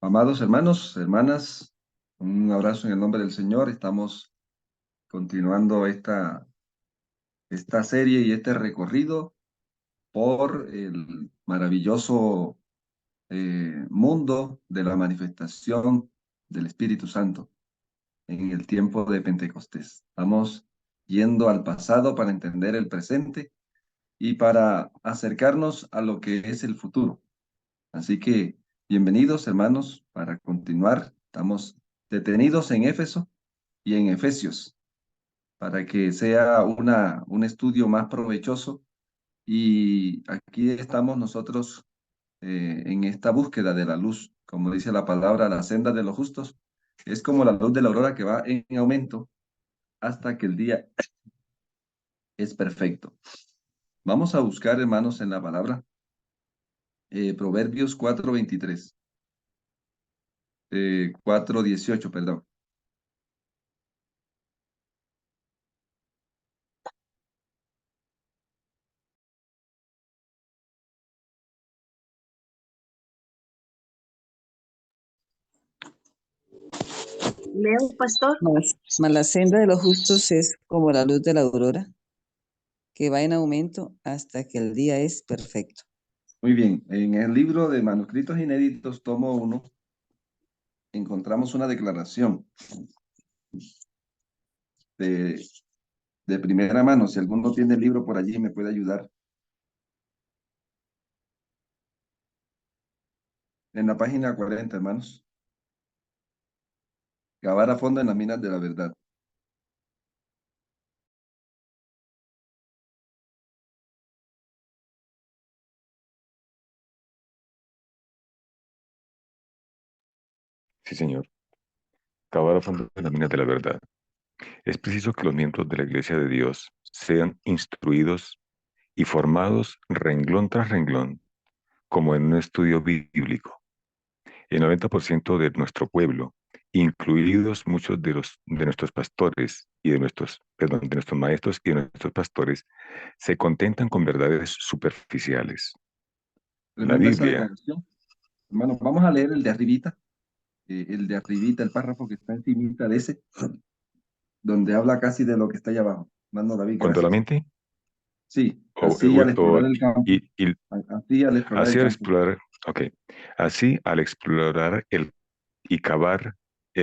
Amados hermanos, hermanas, un abrazo en el nombre del Señor. Estamos continuando esta serie y este recorrido por el maravilloso mundo de la manifestación del Espíritu Santo en el tiempo de Pentecostés. Estamos yendo al pasado para entender el presente y para acercarnos a lo que es el futuro. Así que bienvenidos, hermanos, para continuar. Estamos detenidos en Éfeso y en Efesios para que sea un estudio más provechoso. Y aquí estamos nosotros en esta búsqueda de la luz. Como dice la palabra, la senda de los justos es como la luz de la aurora que va en aumento hasta que el día es perfecto. Vamos a buscar, hermanos, en la palabra Proverbios 4:23, 4:18, perdón. Leo, pastor. Mas la senda de los justos es como la luz de la aurora, que va en aumento hasta que el día es perfecto. Muy bien, en el libro de manuscritos inéditos, tomo 1, encontramos una declaración de, de primera mano. Si alguno tiene el libro por allí, me puede ayudar. En la página 40, hermanos. Cavar a fondo en las minas de la verdad. Sí, señor. Cavar a fondo en las minas de la verdad. Es preciso que los miembros de la Iglesia de Dios sean instruidos y formados renglón tras renglón, como en un estudio bíblico. El 90% de nuestro pueblo, incluidos muchos de nuestros pastores y de nuestros maestros y de nuestros pastores, se contentan con verdades superficiales. La Tremenda esa Biblia, declaración. Hermanos, vamos a leer el de arribita, el párrafo que está encima de ese, donde habla casi de lo que está allá abajo. Hermano David, cuando la gracias. mente, Sí, o, así al o- explorar el campo, y, y así al explorar el así al campo. explorar, ok, así al explorar el y cavar,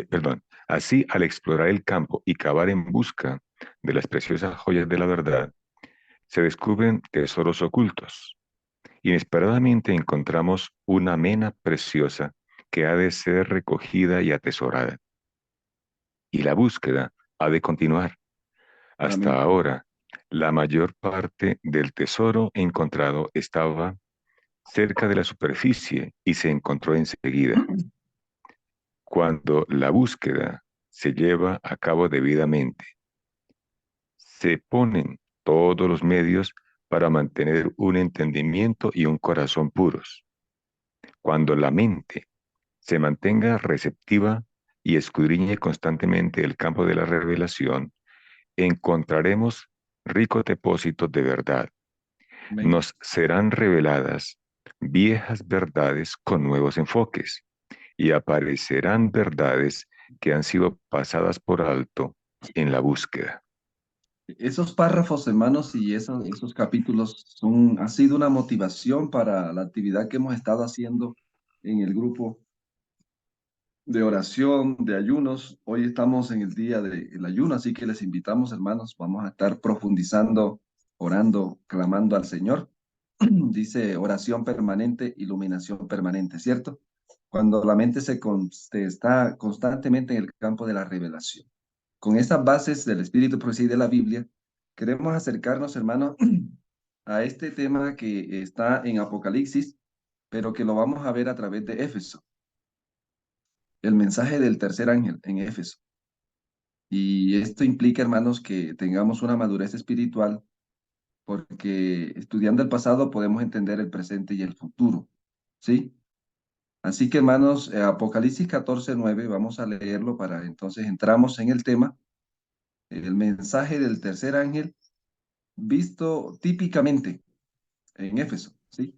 perdón, así al explorar el campo y cavar en busca de las preciosas joyas de la verdad, se descubren tesoros ocultos. Inesperadamente encontramos una mena preciosa que ha de ser recogida y atesorada. Y la búsqueda ha de continuar. Hasta Amén. ahora, la mayor parte del tesoro encontrado estaba cerca de la superficie y se encontró enseguida. Cuando la búsqueda se lleva a cabo debidamente, se ponen todos los medios para mantener un entendimiento y un corazón puros. Cuando la mente se mantenga receptiva y escudriñe constantemente el campo de la revelación, encontraremos ricos depósitos de verdad. Amén. Nos serán reveladas viejas verdades con nuevos enfoques y aparecerán verdades que han sido pasadas por alto en la búsqueda. Esos párrafos, hermanos, y esos capítulos ha sido una motivación para la actividad que hemos estado haciendo en el grupo de oración, de ayunos. Hoy estamos en el día del ayuno, así que les invitamos, hermanos, vamos a estar profundizando, orando, clamando al Señor. Dice oración permanente, iluminación permanente, ¿cierto? Cuando la mente se está constantemente en el campo de la revelación. Con estas bases del Espíritu Profecía y de la Biblia, queremos acercarnos, hermanos, a este tema que está en Apocalipsis, pero que lo vamos a ver a través de Éfeso, el mensaje del tercer ángel en Éfeso. Y esto implica, hermanos, que tengamos una madurez espiritual, porque estudiando el pasado podemos entender el presente y el futuro, ¿sí? Así que, hermanos, Apocalipsis 14:9, vamos a leerlo para entonces entramos en el tema, el mensaje del tercer ángel visto típicamente en Éfeso, ¿sí?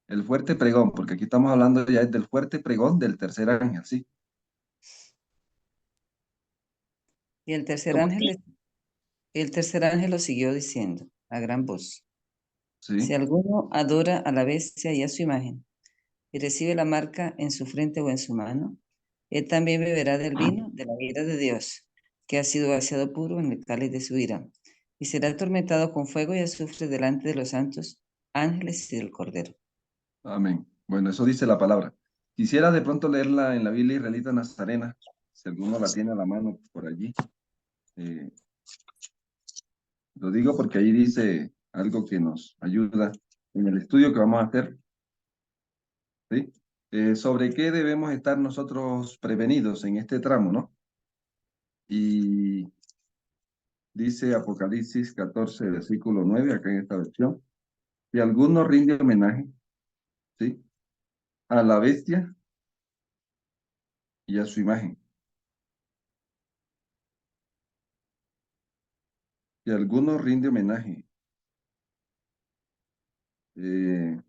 El fuerte pregón, porque aquí estamos hablando ya del fuerte pregón del tercer ángel, ¿sí? Y ¿Cómo? el tercer ángel lo siguió diciendo a gran voz: si Sí. alguno adora a la bestia y a su imagen, y recibe la marca en su frente o en su mano, él también beberá del vino de la ira de Dios, que ha sido vaciado puro en el cáliz de su ira, y será atormentado con fuego y azufre delante de los santos ángeles y del Cordero. Amén. Bueno, eso dice la palabra. Quisiera de pronto leerla en la Biblia israelita nazarena, si alguno la tiene a la mano por allí. Eh, lo digo porque ahí dice algo que nos ayuda en el estudio que vamos a hacer, ¿sí? Sobre qué debemos estar nosotros prevenidos en este tramo, ¿no? Y dice Apocalipsis 14, versículo 9, acá en esta versión. Si alguno rinde homenaje, ¿sí? A la bestia y a su imagen. Si alguno rinde homenaje, eh,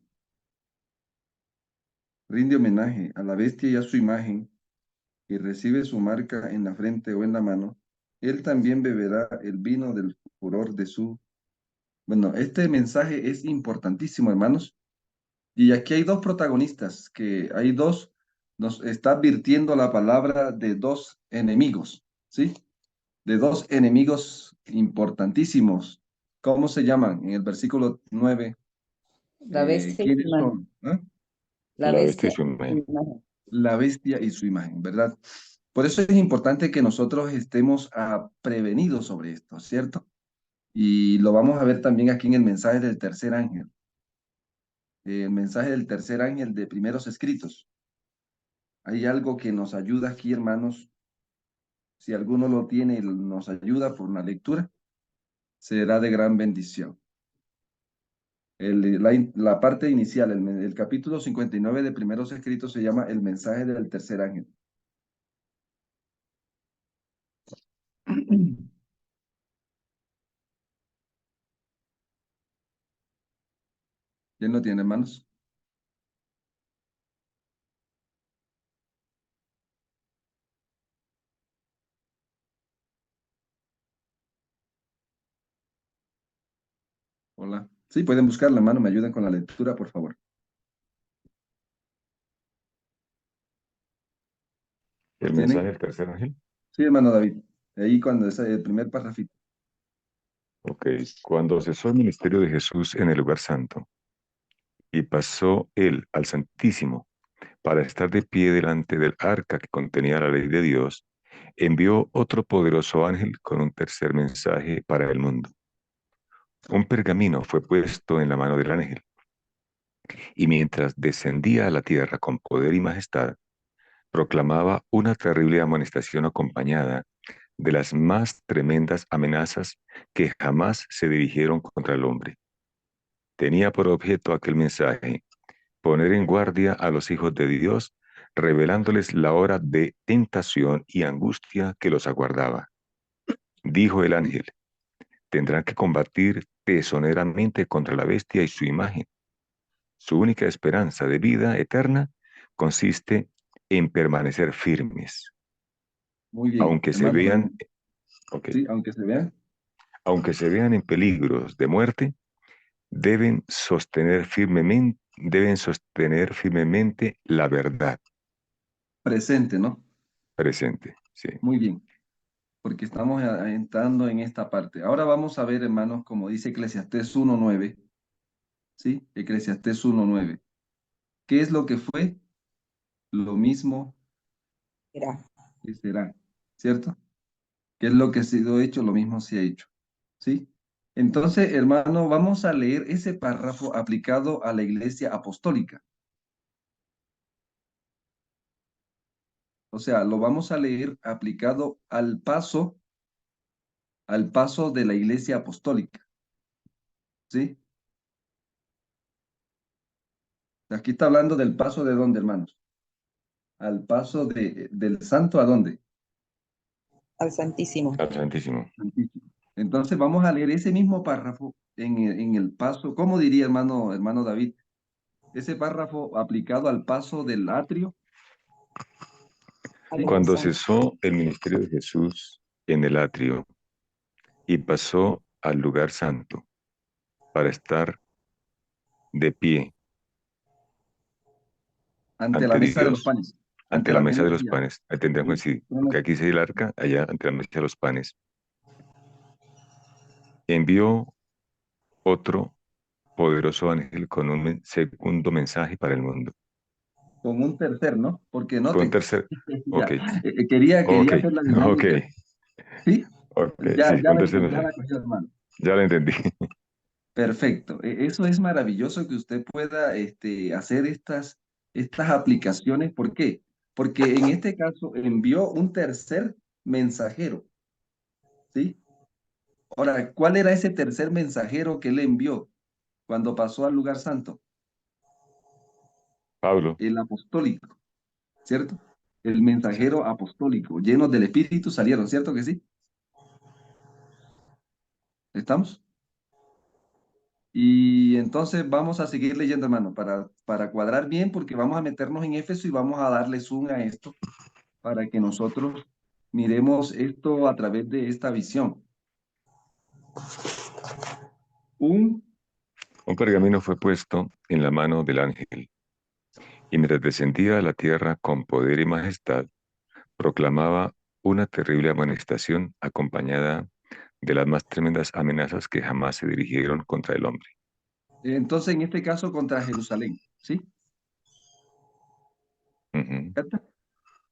rinde homenaje a la bestia y a su imagen, y recibe su marca en la frente o en la mano, él también beberá el vino del furor de su... Bueno, este mensaje es importantísimo, hermanos. Y aquí hay dos protagonistas, que hay dos, nos está advirtiendo la palabra de dos enemigos, ¿sí? De dos enemigos importantísimos. ¿Cómo se llaman? En el versículo 9, La bestia y su ¿quiénes imagen. son? ¿Ah? La La bestia y bestia su y su imagen. imagen. La bestia y su imagen, ¿verdad? Por eso es importante que nosotros estemos prevenidos sobre esto, ¿cierto? Y lo vamos a ver también aquí en el mensaje del tercer ángel. El mensaje del tercer ángel de primeros escritos. Hay algo que nos ayuda aquí, hermanos. Si alguno lo tiene y nos ayuda por una lectura, será de gran bendición. La parte inicial, el capítulo 59 de primeros escritos se llama el mensaje del tercer ángel. ¿Quién lo tiene, hermanos? Hola. Sí, pueden buscarla, hermano. Me ayudan con la lectura, por favor. ¿Lo El mensaje tienen? del tercer ángel. Sí, hermano David. Ahí cuando es el primer parrafito. Ok. Cuando cesó el ministerio de Jesús en el lugar santo y pasó él al Santísimo para estar de pie delante del arca que contenía la ley de Dios, envió otro poderoso ángel con un tercer mensaje para el mundo. Un pergamino fue puesto en la mano del ángel, y mientras descendía a la tierra con poder y majestad, proclamaba una terrible amonestación acompañada de las más tremendas amenazas que jamás se dirigieron contra el hombre. Tenía por objeto aquel mensaje poner en guardia a los hijos de Dios, revelándoles la hora de tentación y angustia que los aguardaba. Dijo el ángel: tendrán que combatir tesoneramente contra la bestia y su imagen. Su única esperanza de vida eterna consiste en permanecer firmes, Muy bien, aunque se hermano David. vean, okay, Sí, aunque se vean. aunque se vean en peligros de muerte, deben sostener firmemente la verdad Presente, ¿no? presente. Sí. Muy bien, porque estamos entrando en esta parte. Ahora vamos a ver, hermanos, como dice Eclesiastés 1:9, ¿sí? Eclesiastés 1:9. ¿Qué es lo que fue? Lo mismo Mira, que será, ¿cierto? ¿Qué es lo que ha sido hecho? Lo mismo se ha hecho, ¿sí? Entonces, hermano, vamos a leer ese párrafo aplicado a la iglesia apostólica. O sea, lo vamos a leer aplicado al paso de la iglesia apostólica, ¿sí? Aquí está hablando del paso de dónde, hermanos. Al paso del santo a dónde. al Santísimo. Al Santísimo. Santísimo. Entonces vamos a leer ese mismo párrafo en el paso, ¿cómo diría hermano David? ese párrafo aplicado al paso del atrio. ¿Sí? Cuando cesó el ministerio de Jesús en el atrio y pasó al lugar santo para estar de pie Ante la ante mesa de los Dios, panes, ante ante la la mesa de los comunidad. panes. Ahí tendrían que ¿Sí? coincidir, porque aquí dice el arca, allá ante la mesa de los panes. Envió otro poderoso ángel con un segundo mensaje para el mundo. Con un tercer, ¿no? Porque Con un noten, tercer, ok, ya, quería ok, hacer la ok, dinámica. ¿Sí? ok, Ya, sí, con un tercer ya mensaje. la cogió, hermano. Ya lo entendí. Perfecto. Eso es maravilloso que usted pueda hacer estas aplicaciones. ¿Por qué? Porque en este caso envió un tercer mensajero, ¿sí? Ahora, ¿cuál era ese tercer mensajero que él envió cuando pasó al lugar santo? Pablo, El apostólico, ¿cierto? El mensajero apostólico, llenos del Espíritu salieron, ¿cierto que sí? ¿Estamos? Y entonces vamos a seguir leyendo, hermano, para cuadrar bien, porque vamos a meternos en Éfeso y vamos a darle zoom a esto para que nosotros miremos esto a través de esta visión. Un, un pergamino fue puesto en la mano del ángel, y mientras descendía a la tierra con poder y majestad, proclamaba una terrible amonestación acompañada de las más tremendas amenazas que jamás se dirigieron contra el hombre. entonces, en este caso, contra Jerusalén, ¿sí? Ujú. ¿Cierto?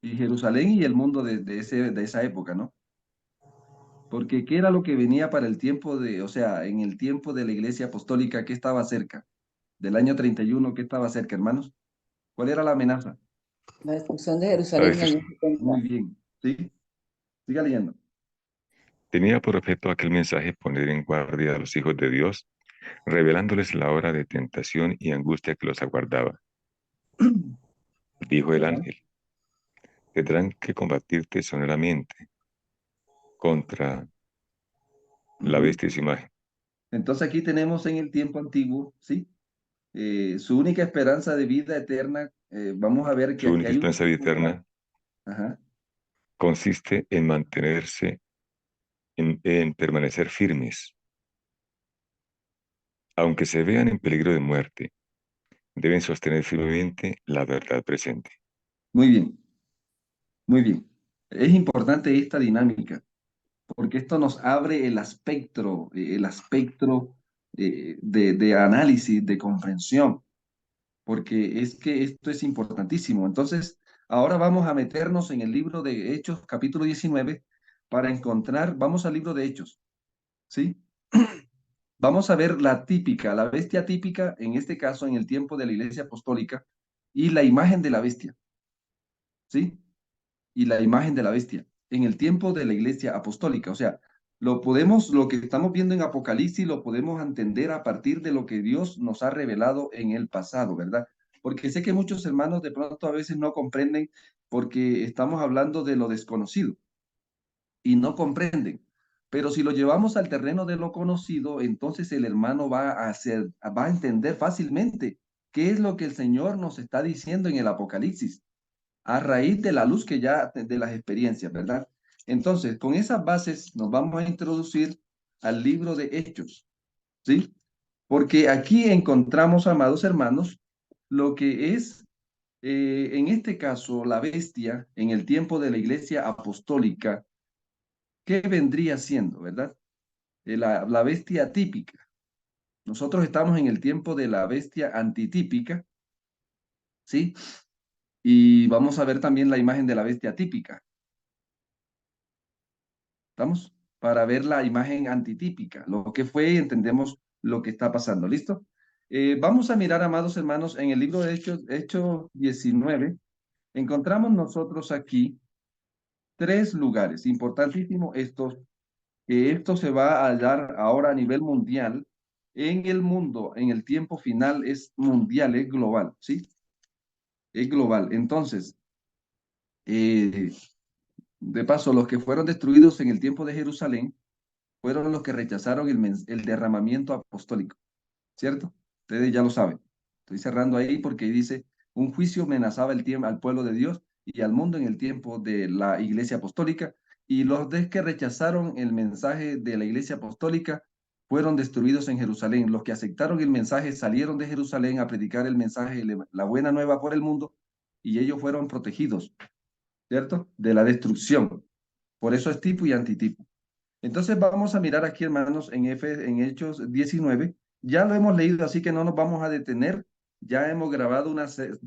Y Jerusalén y el mundo de esa época, ¿no? Porque ¿qué era lo que venía para el tiempo o sea, en el tiempo de la iglesia apostólica que estaba cerca? Del año 31, ¿qué estaba cerca, hermanos? ¿Cuál era la amenaza? La destrucción de La Jerusalén en el año destrucción. muy 70. bien, ¿sí? Siga leyendo. Tenía por objeto aquel mensaje poner en guardia a los hijos de Dios, revelándoles la hora de tentación y angustia que los aguardaba. Dijo el Ajá. ángel, tendrán que combatir tesoneramente contra la Ujú. bestia y su imagen. Entonces aquí tenemos en el tiempo antiguo, ¿sí? Su única esperanza de vida eterna, vamos a ver que Su aquí única hay un esperanza punto clave. eterna Ajá. consiste en mantenerse, en permanecer firmes. Aunque se vean en peligro de muerte, deben sostener firmemente la verdad presente. Muy bien, muy bien. Es importante esta dinámica, porque esto nos abre el espectro de análisis, de comprensión, porque es que esto es importantísimo. Entonces, ahora vamos a meternos en el libro de Hechos, capítulo 19, para encontrar, vamos al libro de Hechos, ¿sí? Vamos a ver la típica, la bestia típica, en este caso, en el tiempo de la iglesia apostólica, y la imagen de la bestia, ¿sí? Y la imagen de la bestia, en el tiempo de la iglesia apostólica. O sea, lo que estamos viendo en Apocalipsis, lo podemos entender a partir de lo que Dios nos ha revelado en el pasado, ¿verdad? Porque sé que muchos hermanos de pronto a veces no comprenden porque estamos hablando de lo desconocido y no comprenden. Pero si lo llevamos al terreno de lo conocido, entonces el hermano va a entender fácilmente qué es lo que el Señor nos está diciendo en el Apocalipsis, a raíz de la luz que ya de las experiencias, ¿verdad? Entonces, con esas bases nos vamos a introducir al libro de Hechos, ¿sí? Porque aquí encontramos, amados hermanos, lo que es, en este caso, la bestia en el tiempo de la iglesia apostólica. ¿Qué vendría siendo, verdad? La bestia típica. Nosotros estamos en el tiempo de la bestia antitípica, ¿sí? Y vamos a ver también la imagen de la bestia típica. ¿Estamos? Para ver la imagen antitípica, lo que fue y entendemos lo que está pasando. ¿Listo? Vamos a mirar, amados hermanos, en el libro de Hechos 19, encontramos nosotros aquí tres lugares importantísimos estos que esto se va a dar ahora a nivel mundial, en el mundo, en el tiempo final es mundial, es global, ¿sí? Es global. Entonces, eh, de paso, los que fueron destruidos en el tiempo de Jerusalén fueron los que rechazaron el derramamiento apostólico, ¿cierto? Ustedes ya lo saben. Estoy cerrando ahí porque dice, un juicio amenazaba al pueblo de Dios y al mundo en el tiempo de la iglesia apostólica, y los que rechazaron el mensaje de la iglesia apostólica fueron destruidos en Jerusalén. Los que aceptaron el mensaje salieron de Jerusalén a predicar el mensaje, la buena nueva por el mundo, y ellos fueron protegidos, ¿cierto? De la destrucción. Por eso es tipo y antitipo. Entonces vamos a mirar aquí, hermanos, en Hechos 19. Ya lo hemos leído, así que no nos vamos a detener. Ya hemos grabado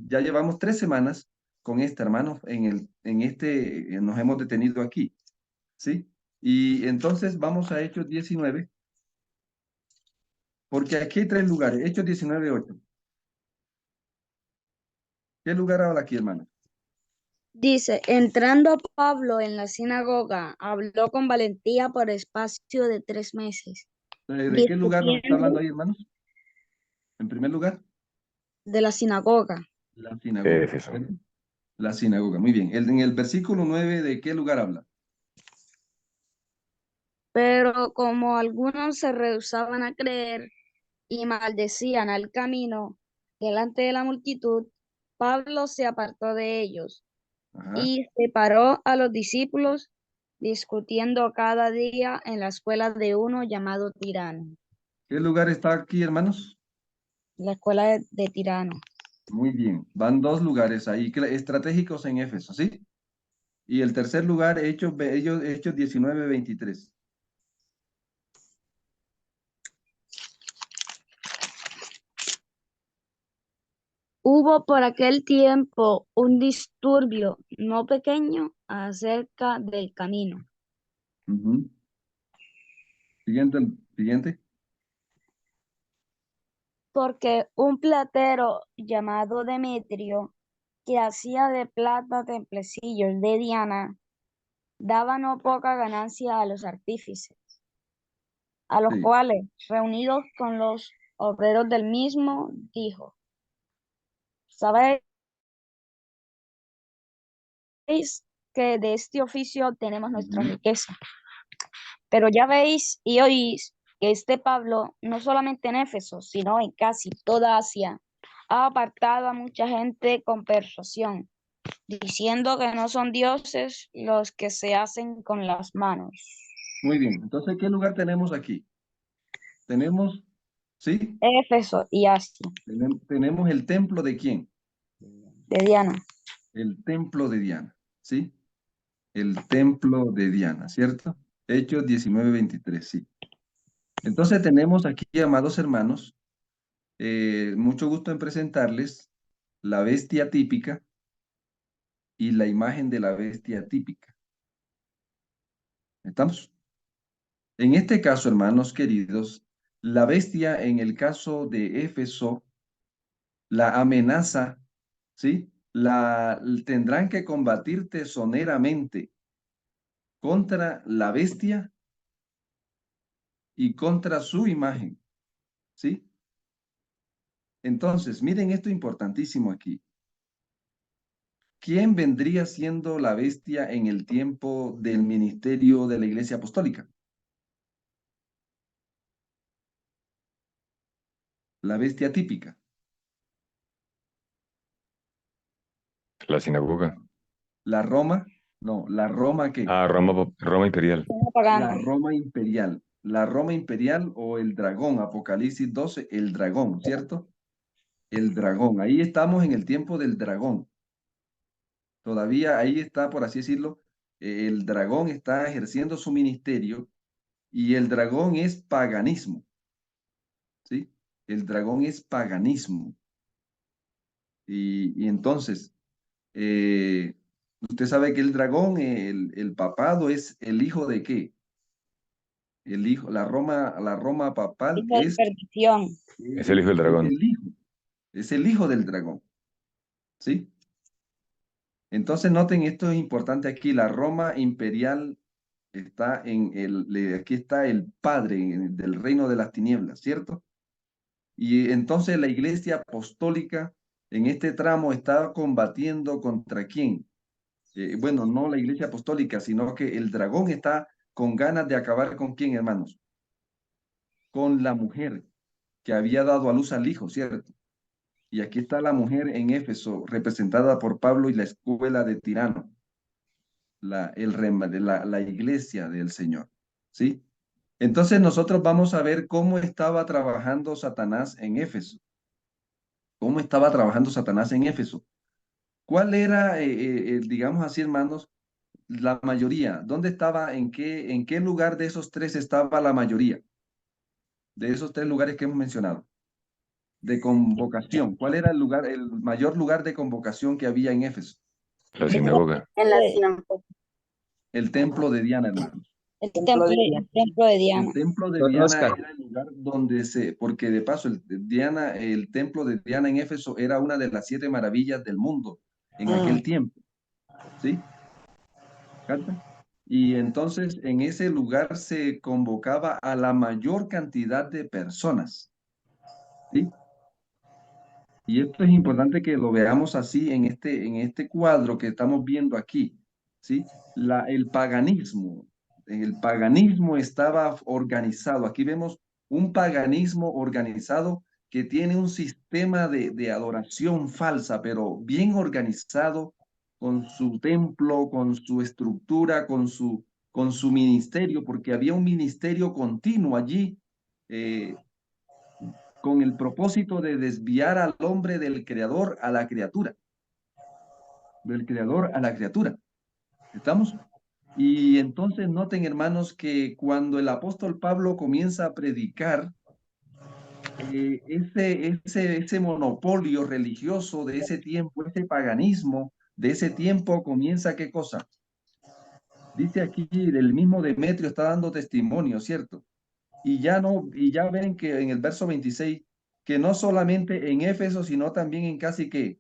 ya llevamos 3 semanas con este, hermanos, nos hemos detenido aquí, ¿sí? Y entonces vamos a Hechos 19, porque aquí hay 3 lugares. Hechos 19, 8. ¿Qué lugar habla aquí, hermano? Dice, entrando Pablo en la sinagoga, habló con valentía por espacio de 3 meses, ¿De qué lugar nos está hablando discutiendo ahí, hermanos? En primer lugar, de la sinagoga. la sinagoga. Éfeso. ¿Cierto? La sinagoga, muy bien. En el versículo 9, ¿de qué lugar habla? Pero como algunos se rehusaban a creer y maldecían al camino delante de la multitud, Pablo se apartó de ellos Ajá. y separó a los discípulos, discutiendo cada día en la escuela de uno llamado Tirano, ¿Qué lugar está aquí, hermanos? la escuela de Tirano. Muy bien. Van 2 lugares ahí estratégicos en Éfeso, ¿sí? Y el tercer lugar, Hechos 19, 23. Hubo por aquel tiempo un disturbio no pequeño acerca del camino, Ujú. Siguiente. porque un platero llamado Demetrio, que hacía de plata templecillos de Diana, daba no poca ganancia a los artífices, a los Sí. cuales, reunidos con los obreros del mismo, dijo, ¿sabéis que de este oficio tenemos nuestra Ujú. riqueza? Pero ya veis y oís que este Pablo, no solamente en Éfeso, sino en casi toda Asia, ha apartado a mucha gente con persuasión, diciendo que no son dioses los que se hacen con las manos. Muy bien. Entonces, ¿qué lugar tenemos aquí? Tenemos, ¿sí? Éfeso y Asia, Tenemos el templo de quién? de Diana. El templo de Diana, ¿sí? El templo de Diana, ¿cierto? Hechos 19, 23, sí. Entonces tenemos aquí, amados hermanos, mucho gusto en presentarles la bestia típica y la imagen de la bestia típica. ¿Estamos? En este caso, hermanos queridos, la bestia en el caso de Éfeso, la amenaza, ¿sí? Tendrán que combatir tesoneramente contra la bestia y contra su imagen, ¿sí? Entonces, miren esto importantísimo aquí. ¿Quién vendría siendo la bestia en el tiempo del ministerio de la Iglesia Apostólica? La bestia típica. La sinagoga. La Roma, no, la Roma ¿qué? Ah, Roma imperial. Están La pagando. Roma imperial. La Roma imperial o el dragón, Apocalipsis 12, el dragón, ¿cierto? El dragón. Ahí estamos en el tiempo del dragón. Todavía ahí está, por así decirlo, el dragón está ejerciendo su ministerio y el dragón es paganismo, ¿sí? El dragón es paganismo. Y entonces, eh, usted sabe que el dragón, el papado es el hijo de qué? El hijo, la Roma papal Hijo de perdición. Es el hijo del es dragón. es el hijo del dragón, ¿sí? Entonces noten, esto es importante aquí, la Roma imperial está aquí está el padre del reino de las tinieblas, ¿cierto? Y entonces la iglesia apostólica en este tramo está combatiendo contra quién. Bueno, no la iglesia apostólica, sino que el dragón está con ganas de acabar con quién, hermanos, con la mujer que había dado a luz al hijo, ¿cierto? Y aquí está la mujer en Éfeso, representada por Pablo y la escuela de Tirano, la iglesia del Señor. ¿Sí? Entonces nosotros vamos a ver cómo estaba trabajando Satanás en Éfeso. ¿Cómo estaba trabajando Satanás en Éfeso? ¿Cuál era, digamos así, hermanos, la mayoría? ¿Dónde estaba, en qué lugar de esos tres estaba la mayoría? De esos tres lugares que hemos mencionado. De convocación. ¿Cuál era el mayor lugar de convocación que había en Éfeso? La sinagoga. En la sinagoga. El templo de Diana, hermanos. El templo de El Diana. templo de Don Diana Oscar. era el lugar donde porque de paso, el templo de Diana en Éfeso era una de las 7 maravillas del mundo en aquel tiempo. ¿Sí? ¿Capta? Y entonces en ese lugar se convocaba a la mayor cantidad de personas. ¿Sí? Y esto es importante que lo veamos así en este cuadro que estamos viendo aquí. ¿Sí? El paganismo estaba organizado. Aquí vemos un paganismo organizado que tiene un sistema de adoración falsa, pero bien organizado, con su templo, con su estructura, con su ministerio, porque había un ministerio continuo allí, con el propósito de desviar al hombre del creador a la criatura. Del creador a la criatura. ¿Estamos? Y entonces noten, hermanos, que cuando el apóstol Pablo comienza a predicar, ese monopolio religioso de ese tiempo, ese paganismo de ese tiempo comienza, ¿qué cosa? Dice aquí, el mismo Demetrio está dando testimonio, ¿cierto? Y ya ven que en el verso 26, que no solamente en Éfeso, sino también en casi que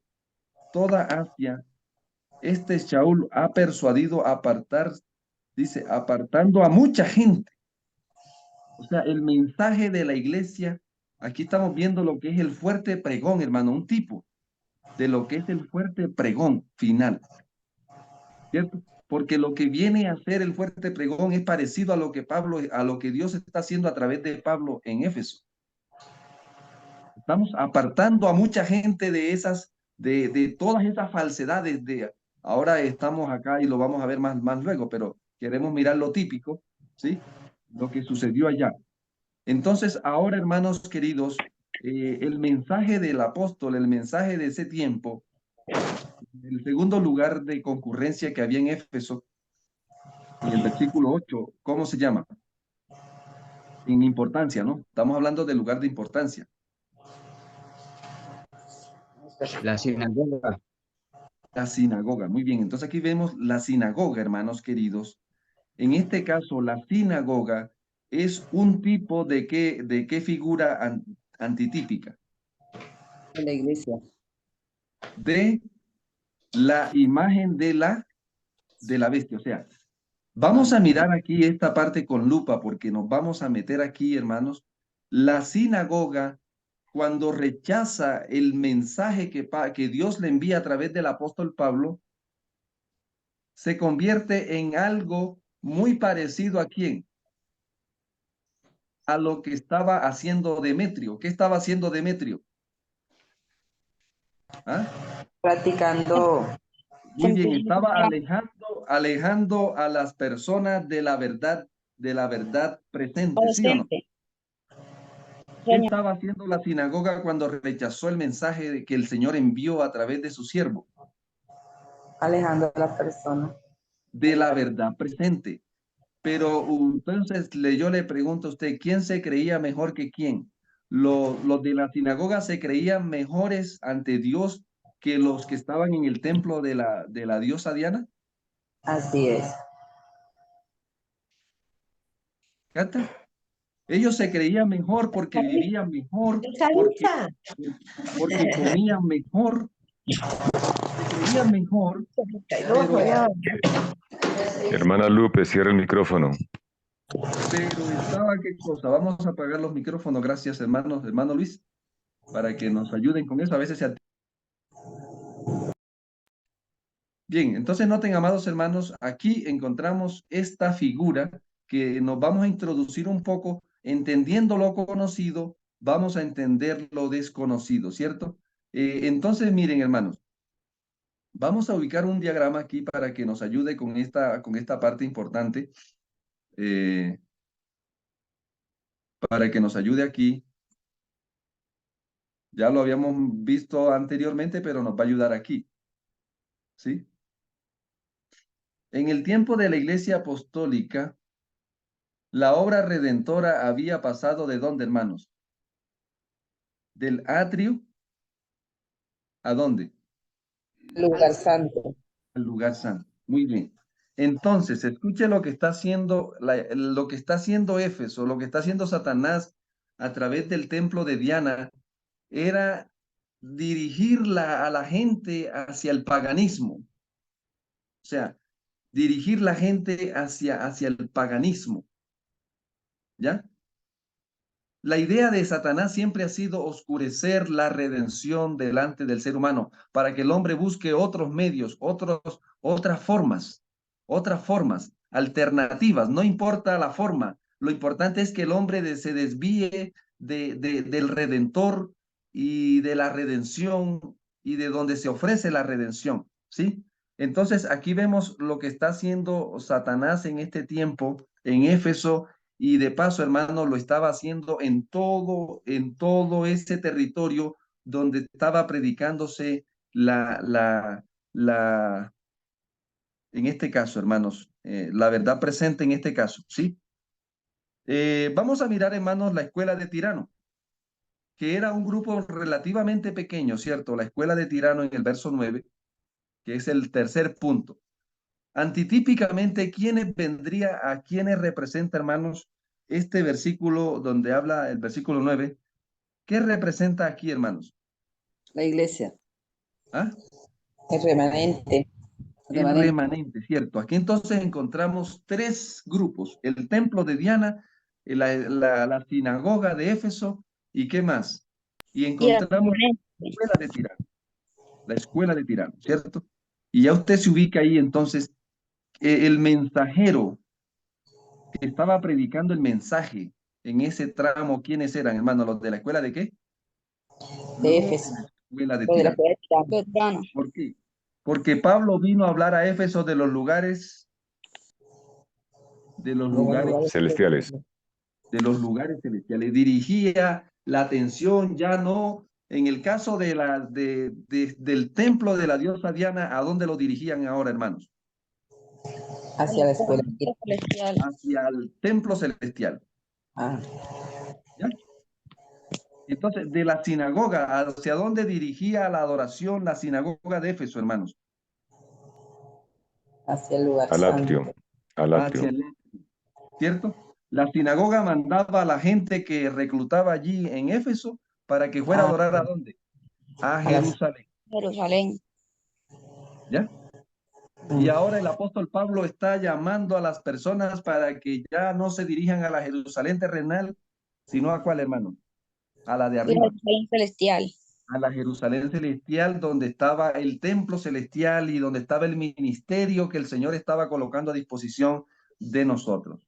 toda Asia, este Shaul ha persuadido a apartar, dice, apartando a mucha gente. O sea, el mensaje de la iglesia, aquí estamos viendo lo que es el fuerte pregón, hermano, un tipo de lo que es el fuerte pregón final, ¿cierto? Porque lo que viene a ser el fuerte pregón es parecido a lo que Dios está haciendo a través de Pablo en Éfeso. Estamos apartando a mucha gente de todas esas falsedades. Ahora estamos acá y lo vamos a ver más luego, pero queremos mirar lo típico, ¿sí? Lo que sucedió allá. Entonces, ahora, hermanos queridos, el mensaje del apóstol, el mensaje de ese tiempo, el segundo lugar de concurrencia que había en Éfeso, en el versículo 8, ¿cómo se llama? En importancia, ¿no? Estamos hablando del lugar de importancia. La sinagoga. La sinagoga, muy bien. Entonces aquí vemos la sinagoga, hermanos queridos. En este caso, la sinagoga es un tipo de qué figura antitípica. De la iglesia. De la imagen de la bestia. O sea, vamos a mirar aquí esta parte con lupa porque nos vamos a meter aquí, hermanos. La sinagoga, cuando rechaza el mensaje que Dios le envía a través del apóstol Pablo, se convierte en algo muy parecido a quién? A lo que estaba haciendo Demetrio. ¿Qué estaba haciendo Demetrio? ¿Ah? Practicando. Muy bien, estaba alejando a las personas de la verdad presente, ¿sí o no? ¿Qué estaba haciendo la sinagoga cuando rechazó el mensaje que el Señor envió a través de su siervo? Alejando a la persona. De la verdad presente. Pero entonces yo le pregunto a usted, ¿quién se creía mejor que quién? ¿Los de la sinagoga se creían mejores ante Dios que los que estaban en el templo de la diosa Diana? Así es. ¿Cata? Ellos se creían mejor porque vivían mejor, porque comían mejor, se creían mejor. Pero Hermana Lupe, cierra el micrófono. estaba qué cosa. Vamos a apagar los micrófonos, gracias hermano Luis, para que nos ayuden con eso. A veces Bien, entonces noten, amados hermanos, aquí encontramos esta figura que nos vamos a introducir un poco, entendiendo lo conocido, vamos a entender lo desconocido, ¿cierto? Entonces, miren, hermanos, vamos a ubicar un diagrama aquí para que nos ayude con esta parte importante. Para que nos ayude aquí. Ya lo habíamos visto anteriormente, pero nos va a ayudar aquí. ¿Sí? En el tiempo de la Iglesia Apostólica, la obra redentora había pasado ¿de dónde, hermanos? Del atrio, ¿a dónde? Lugar santo. Al lugar santo. Muy bien. Entonces, escuche lo que está haciendo, lo que está haciendo Éfeso, lo que está haciendo Satanás a través del templo de Diana, era dirigir a la gente hacia el paganismo. O sea, dirigir la gente hacia el paganismo. ¿Ya? La idea de Satanás siempre ha sido oscurecer la redención delante del ser humano para que el hombre busque otros medios, otras formas alternativas. No importa la forma, lo importante es que el hombre se desvíe del Redentor y de la redención y de donde se ofrece la redención, ¿sí? Entonces aquí vemos lo que está haciendo Satanás en este tiempo en Éfeso. Y de paso, hermano, lo estaba haciendo en todo ese territorio donde estaba predicándose en este caso, hermanos, la verdad presente en este caso, ¿sí? Vamos a mirar, hermanos, la escuela de Tirano, que era un grupo relativamente pequeño, ¿cierto? La escuela de Tirano en el verso 9, que es el tercer punto. Antitípicamente, ¿a quiénes representa, hermanos, este versículo donde habla el versículo 9? ¿Qué representa aquí, hermanos? La iglesia. ¿Ah? El remanente. El remanente, ¿cierto? Aquí entonces encontramos tres grupos: el templo de Diana, la sinagoga de Éfeso, ¿y qué más? Y encontramos la escuela de Tirano, ¿cierto? Y ya usted se ubica ahí entonces, el mensajero que estaba predicando el mensaje en ese tramo, ¿quiénes eran, hermanos? ¿Los de la escuela de qué? De Éfeso. La escuela de O de la Tirano. Tirano. ¿Por qué? Porque Pablo vino a hablar a Éfeso de los lugares celestiales. celestiales. Dirigía la atención ya no, en el caso del templo de la diosa Diana, ¿a dónde lo dirigían ahora, hermanos? Hacia la escuela. Hacia el templo celestial. Ah. ¿Ya? Entonces, de la sinagoga, ¿hacia dónde dirigía la adoración la sinagoga de Éfeso, hermanos? Hacia el lugar Al santo. atrio. Al atrio. Hacia el atrio, ¿cierto? La sinagoga mandaba a la gente que reclutaba allí en Éfeso para que fuera a adorar ¿a dónde? A Jerusalén. Jerusalén. ¿Ya? Y ahora el apóstol Pablo está llamando a las personas para que ya no se dirijan a la Jerusalén terrenal, sino ¿a cuál, hermano? A la de arriba. Jerusalén celestial. A la Jerusalén celestial, donde estaba el templo celestial y donde estaba el ministerio que el Señor estaba colocando a disposición de nosotros.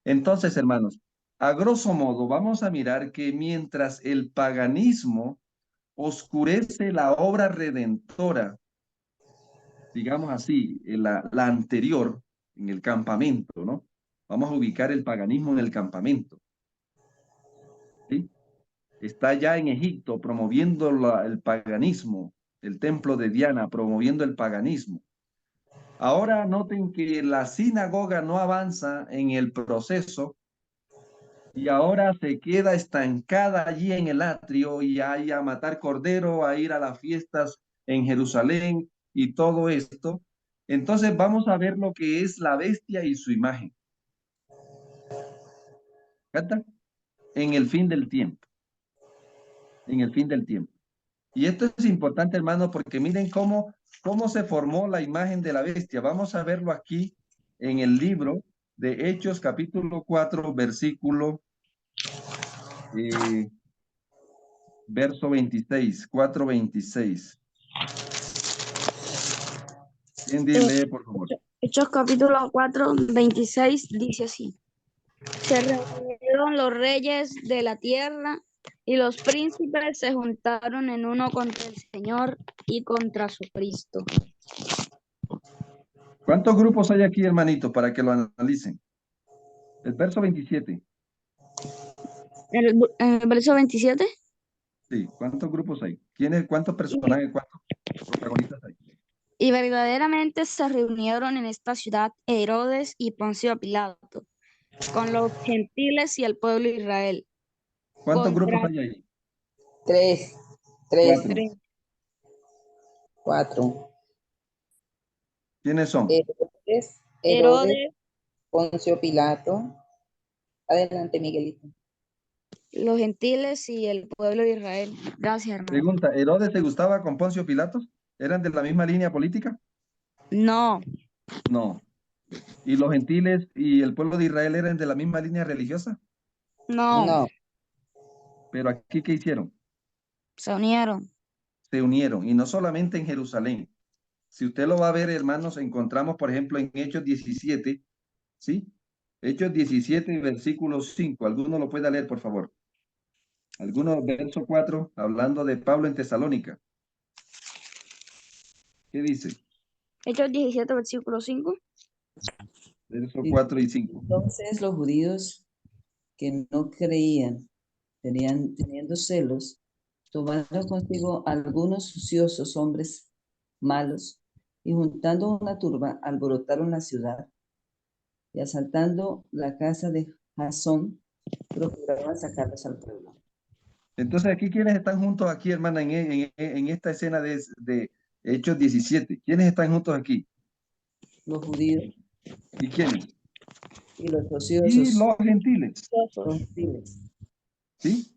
Entonces, hermanos, a grosso modo, vamos a mirar que mientras el paganismo oscurece la obra redentora, digamos así, la anterior, en el campamento, ¿no? Vamos a ubicar el paganismo en el campamento, ¿sí? Está ya en Egipto promoviendo el paganismo, el templo de Diana promoviendo el paganismo. Ahora noten que la sinagoga no avanza en el proceso y ahora se queda estancada allí en el atrio y hay a matar cordero, a ir a las fiestas en Jerusalén y todo esto. Entonces vamos a ver lo que es la bestia y su imagen. ¿Capta? En el fin del tiempo. En el fin del tiempo. Y esto es importante, hermano, porque miren cómo se formó la imagen de la bestia. Vamos a verlo aquí en el libro de Hechos, capítulo 4, verso 26, 4:26. ¿Quién lee, por favor? Hechos capítulo 4, 26 dice así: se reunieron los reyes de la tierra Y los príncipes se juntaron en uno contra el Señor y contra su Cristo. ¿Cuántos grupos hay aquí, hermanito, para que lo analicen? El verso 27. En el verso 27. Sí, ¿cuántos grupos hay? ¿Cuántos personajes, cuántos protagonistas hay? Y verdaderamente se reunieron en esta ciudad Herodes y Poncio Pilato, con los gentiles y el pueblo de Israel. ¿Cuántos grupos Contra hay ahí? Tres. Cuatro. tres. Cuatro. ¿Quiénes son? Herodes, Herodes, Poncio Pilato. Adelante, Miguelito. los gentiles y el pueblo de Israel. Gracias, hermano. Pregunta, ¿Herodes se gustaba con Poncio Pilatos? ¿Eran de la misma línea política? No, No. ¿Y los gentiles y el pueblo de Israel eran de la misma línea religiosa? no, No. Pero aquí, ¿qué hicieron? se unieron. Se unieron, y no solamente en Jerusalén. Si usted lo va a ver, hermanos, encontramos, por ejemplo, en Hechos 17, ¿sí? Hechos 17, versículo 5. ¿Alguno lo puede leer, por favor? Alguno, verso 4, hablando de Pablo en Tesalónica. ¿Qué dice? Hechos 17, versículo 5. Verso 4 y 5. Entonces los judíos que no creían, teniendo celos, tomaron consigo algunos ociosos hombres malos y juntando una turba, alborotaron la ciudad y asaltando la casa de Jasón, procuraban sacarlos al pueblo. Entonces, aquí, ¿quiénes están juntos aquí, hermana, en esta escena de Hechos 17? ¿Quiénes están juntos aquí? Los judíos ¿Y quiénes? y los Y ociosos, los gentiles, los gentiles. ¿sí?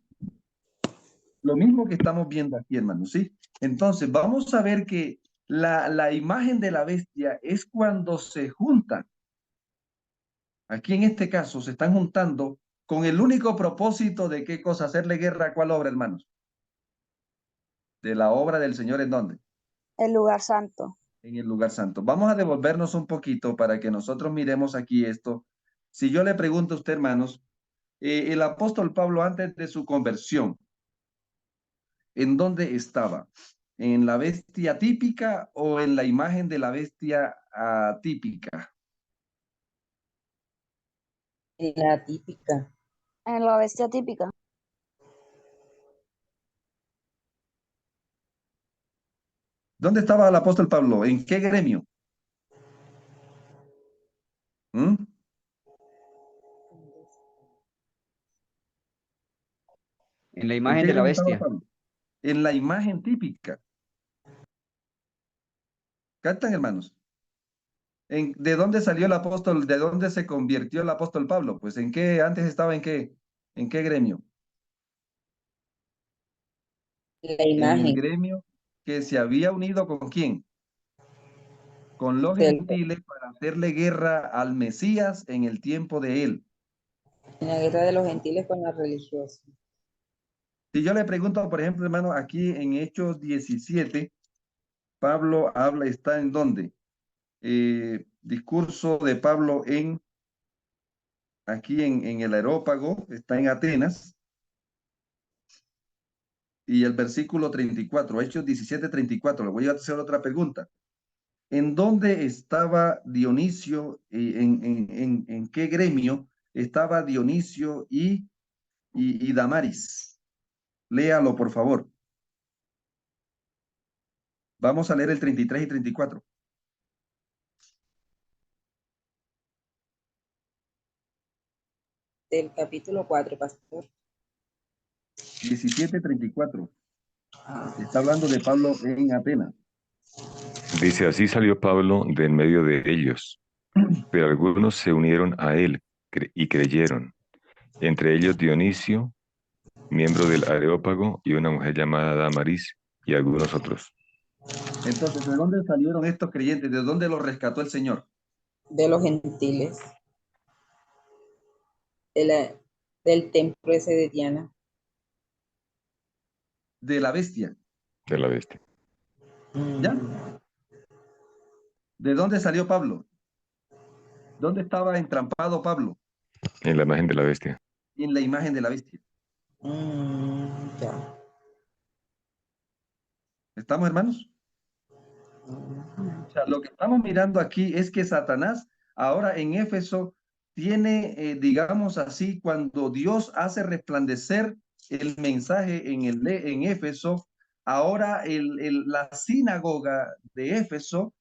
Lo mismo que estamos viendo aquí, hermanos, ¿sí? Entonces, vamos a ver que la imagen de la bestia es cuando se juntan. Aquí en este caso se están juntando con el único propósito de qué cosa, hacerle guerra a cuál obra, hermanos. De la obra del Señor, ¿en dónde? El lugar santo. En el lugar santo. Vamos a devolvernos un poquito para que nosotros miremos aquí esto. Si yo le pregunto a usted, hermanos, el apóstol Pablo antes de su conversión, ¿en dónde estaba? ¿En la bestia típica o en la imagen de la bestia atípica? La típica. En la bestia típica. ¿Dónde estaba el apóstol Pablo? ¿En qué gremio? ¿Mm? En la ¿En imagen qué de la gremio estaba bestia. Pablo? En la imagen típica. ¿Captan, hermanos? ¿De dónde salió el apóstol? ¿De dónde se convirtió el apóstol Pablo? Pues ¿en qué? Antes estaba ¿en qué gremio? La En el imagen gremio que se había unido ¿con quién? Con los del, gentiles para hacerle guerra al Mesías en el tiempo de él. en la guerra de los gentiles con los religiosos. Si yo le pregunto, por ejemplo, hermano, aquí en Hechos 17, Pablo habla, ¿está en dónde? Discurso de Pablo aquí en el Areópago, está en Atenas, y el versículo 34, Hechos 17, 34, le voy a hacer otra pregunta. ¿En dónde estaba Dionisio, en qué gremio estaba Dionisio y Damaris? Léalo, por favor. Vamos a leer el 33 y 34. Del capítulo 4, pastor. 17, 34. Está hablando de Pablo en Atenas. Dice, así salió Pablo de en medio de ellos, pero algunos se unieron a él y creyeron, entre ellos Dionisio, miembro del Areópago, y una mujer llamada Damaris, y algunos otros. Entonces, ¿de dónde salieron estos creyentes? ¿De dónde los rescató el Señor? De los gentiles. Del templo ese de Diana. De la bestia. De la bestia. ¿Ya? ¿De dónde salió Pablo? ¿Dónde estaba entrampado Pablo? En la imagen de la bestia. En la imagen de la bestia. Ya. ¿Estamos, hermanos? O sea, lo que estamos mirando aquí es que Satanás ahora en Éfeso tiene, digamos así, cuando Dios hace resplandecer el mensaje en Éfeso, ahora la sinagoga de Éfeso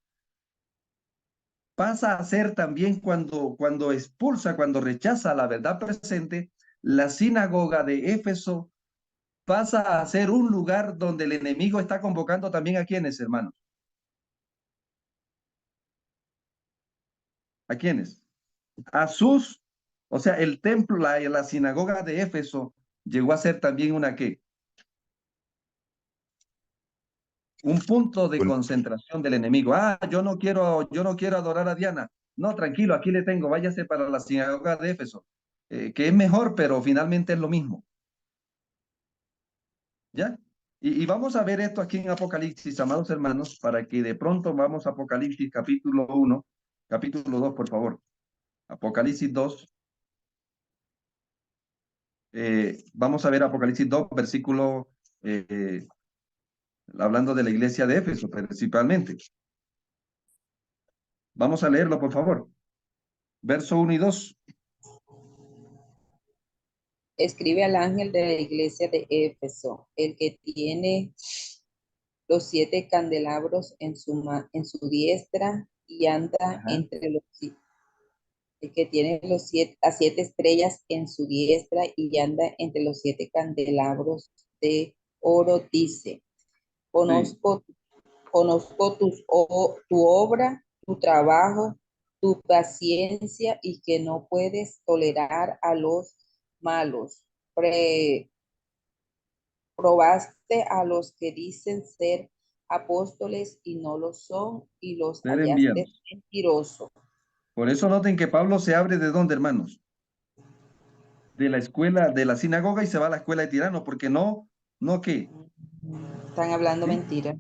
pasa a ser también cuando expulsa, cuando rechaza la verdad presente, la sinagoga de Éfeso pasa a ser un lugar donde el enemigo está convocando también a quienes, hermanos. ¿A quiénes? A sus, o sea, el templo, la sinagoga de Éfeso llegó a ser también una ¿qué? Un punto de concentración del enemigo. Ah, yo no quiero adorar a Diana. No, tranquilo, aquí le tengo, váyase para la sinagoga de Éfeso, que es mejor, pero finalmente es lo mismo. ¿Ya? Y vamos a ver esto aquí en Apocalipsis, amados hermanos, para que de pronto vamos a Apocalipsis capítulo 1, capítulo 2, por favor. Apocalipsis 2. Vamos a ver Apocalipsis 2, versículo, hablando de la iglesia de Éfeso principalmente. Vamos a leerlo, por favor. Verso 1 y 2. Escribe al ángel de la iglesia de Éfeso, el que tiene los 7 candelabros en su diestra y anda Ajá. entre los el que tiene las 7 estrellas en su diestra y anda entre los 7 candelabros de oro, dice: Conozco tu obra, tu trabajo, tu paciencia y que no puedes tolerar a los malos. Probaste a los que dicen ser apóstoles y no lo son, y los Ser hallaste enviados. mentirosos. Por eso noten que Pablo se abre ¿de dónde, hermanos? De la escuela, de la sinagoga y se va a la escuela de Tirano, porque no ¿qué? Están hablando ¿Sí? mentira.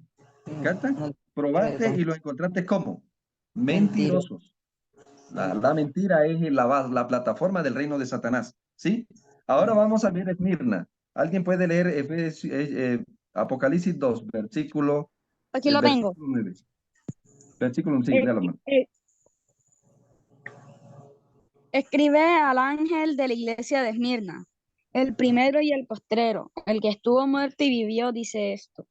¿Cata? No, Probaste verdad. y los encontraste ¿cómo? Mentira. Mentirosos. La mentira es la plataforma del reino de Satanás. ¿Sí? Ahora vamos a ver Esmirna. ¿Alguien puede leer Apocalipsis 2, versículo, Aquí lo tengo. versículo 9? Versículo, sí, Eh, léalo, hermano. Escribe al ángel de la iglesia de Esmirna, el primero y el postrero, el que estuvo muerto y vivió, dice esto: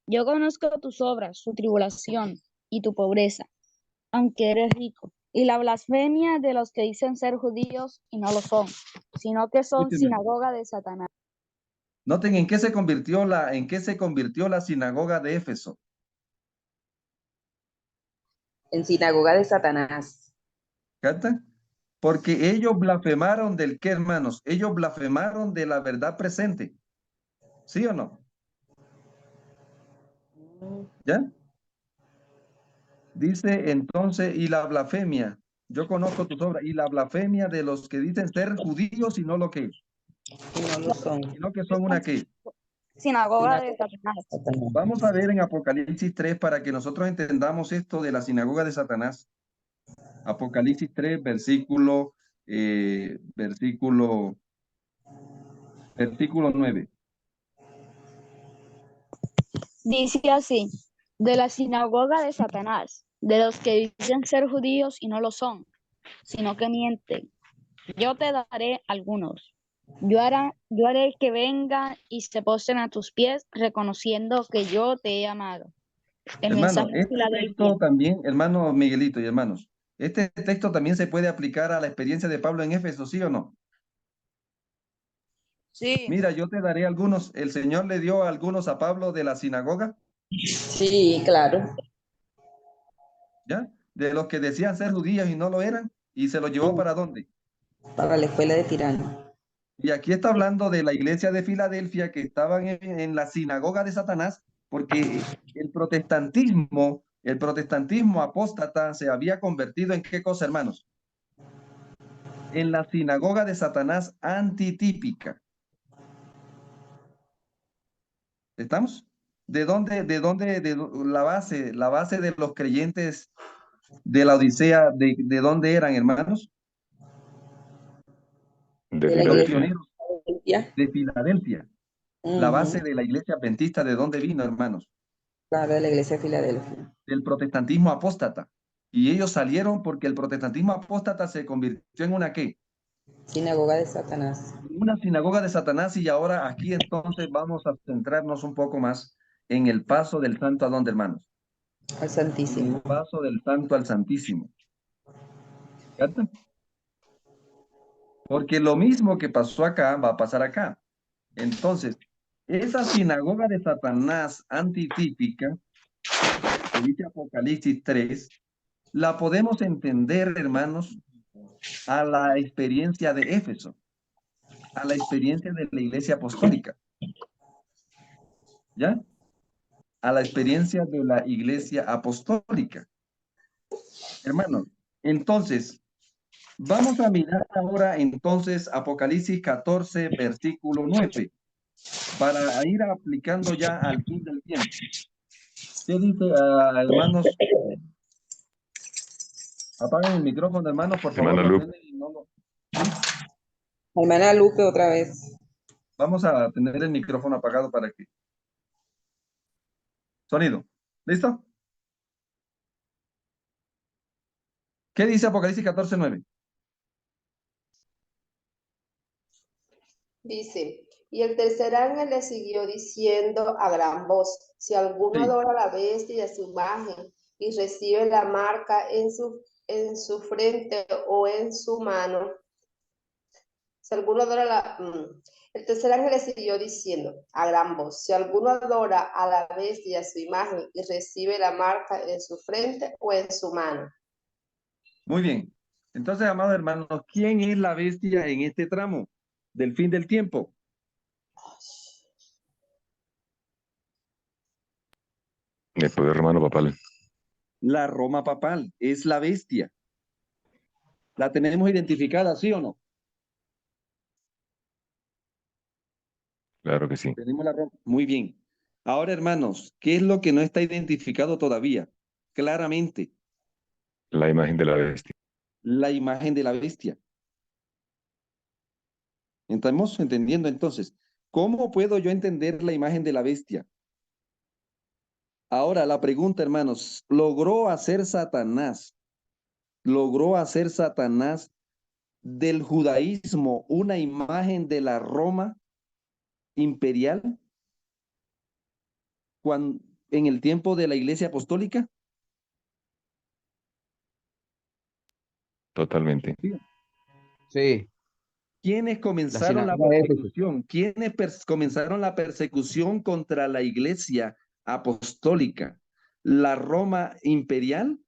Yo conozco tus obras, tu tribulación y tu pobreza, aunque eres rico, y la blasfemia de los que dicen ser judíos y no lo son, sino que son Escúcheme. sinagoga de Satanás. Noten en qué se convirtió la sinagoga de Éfeso. En sinagoga de Satanás. ¿Cata? Porque ellos blasfemaron del qué, hermanos. Ellos blasfemaron de la verdad presente. ¿Sí o no? ¿Ya? Dice entonces, y la blasfemia. Yo conozco tus obras. Y la blasfemia de los que dicen ser judíos y no lo que, Y no lo son. sino que son una que. Sinagoga de Satanás. Satanás. Vamos a ver en Apocalipsis 3 para que nosotros entendamos esto de la sinagoga de Satanás. Apocalipsis 3, versículo 9. Dice así: de la sinagoga de Satanás, de los que dicen ser judíos y no lo son, sino que mienten. Yo te daré algunos. Yo haré que vengan y se postren a tus pies, reconociendo que yo te he amado. El Hermano, mensaje de este Filadelfia. texto también, hermano Miguelito y hermanos, este texto también se puede aplicar a la experiencia de Pablo en Éfeso, ¿sí o no? Sí. Mira, yo te daré algunos. El Señor le dio algunos a Pablo de la sinagoga, Sí, claro. ¿ya? De los que decían ser judíos y no lo eran, y se los llevó ¿para dónde? Para la escuela de Tirano. Y aquí está hablando de la iglesia de Filadelfia que estaban en la sinagoga de Satanás, porque el protestantismo apóstata se había convertido en ¿qué cosa, hermanos? En la sinagoga de Satanás antitípica. ¿Estamos? ¿De dónde la base de los creyentes de la Odisea, de dónde eran, hermanos? De De la Los iglesia Filadelfia. pioneros. Filadelfia. De Filadelfia. La base de la iglesia adventista, ¿de dónde vino, hermanos? Claro, de la iglesia de Filadelfia. Del protestantismo apóstata. Y ellos salieron porque el protestantismo apóstata se convirtió en una ¿qué? Sinagoga de Satanás. Una sinagoga de Satanás. Y ahora aquí entonces vamos a centrarnos un poco más en el paso del santo a dónde, hermanos. Al El Santísimo. paso del santo al santísimo. ¿Cierto? Porque lo mismo que pasó acá va a pasar acá. Entonces, esa sinagoga de Satanás antitípica, que dice Apocalipsis 3, la podemos entender, hermanos, a la experiencia de Éfeso, a la experiencia de la iglesia apostólica. ¿Ya? A la experiencia de la iglesia apostólica. Hermanos, entonces, vamos a mirar ahora entonces Apocalipsis 14, versículo 9, para ir aplicando ya al fin del tiempo. ¿Qué dice, hermanos? Apaguen el micrófono, hermanos, por favor. Hermana Lupe. Y ¿sí? Hermana Lupe, otra vez. Vamos a tener el micrófono apagado para que... Sonido. ¿Listo? ¿Qué dice Apocalipsis 14, 9? Dice, y el tercer ángel le siguió diciendo a gran voz, si alguno Sí. adora a la bestia y a su imagen y recibe la marca en su frente o en su mano, si alguno adora el tercer ángel le siguió diciendo a gran voz, si alguno adora a la bestia y a su imagen y recibe la marca en su frente o en su mano. Muy bien. Entonces, amados hermanos, ¿quién es la bestia en este tramo del fin del tiempo? El poder romano papal. La Roma papal es la bestia. ¿La tenemos identificada, sí o no? Claro que sí. Tenemos la Roma. Muy bien. Ahora, hermanos, ¿qué es lo que no está identificado todavía? Claramente, La imagen de la bestia. la imagen de la bestia. ¿Estamos entendiendo entonces? ¿Cómo puedo yo entender la imagen de la bestia? Ahora, la pregunta, hermanos, ¿logró hacer Satanás del judaísmo una imagen de la Roma imperial en el tiempo de la iglesia apostólica? Totalmente. Sí, ¿Quiénes la comenzaron la sinagoga de Éfeso. persecución? ¿Quiénes comenzaron la persecución contra la iglesia apostólica? ¿La Roma imperial?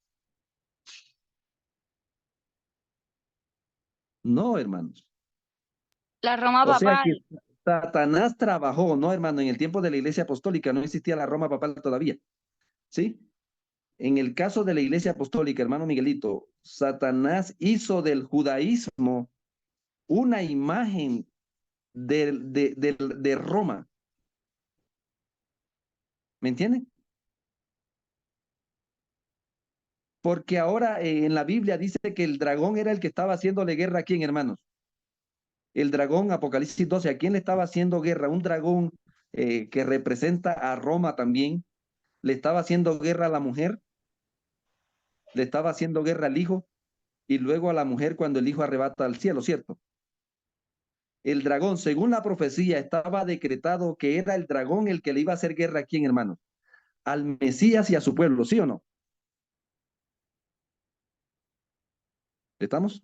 No, hermanos. La Roma O sea que papal. Satanás trabajó, ¿no, hermano? En el tiempo de la iglesia apostólica no existía la Roma papal todavía, ¿sí? En el caso de la iglesia apostólica, hermano Miguelito, Satanás hizo del judaísmo una imagen de Roma. ¿Me entienden? Porque ahora en la Biblia dice que el dragón era el que estaba haciéndole guerra a quién, hermanos. El dragón, Apocalipsis 12, ¿a quién le estaba haciendo guerra? Un dragón que representa a Roma también. Le estaba haciendo guerra a la mujer, le estaba haciendo guerra al hijo y luego a la mujer cuando el hijo arrebata al cielo, ¿cierto? El dragón, según la profecía, estaba decretado que era el dragón el que le iba a hacer guerra a quién, hermanos. Al Mesías y a su pueblo, ¿sí o no? ¿Estamos?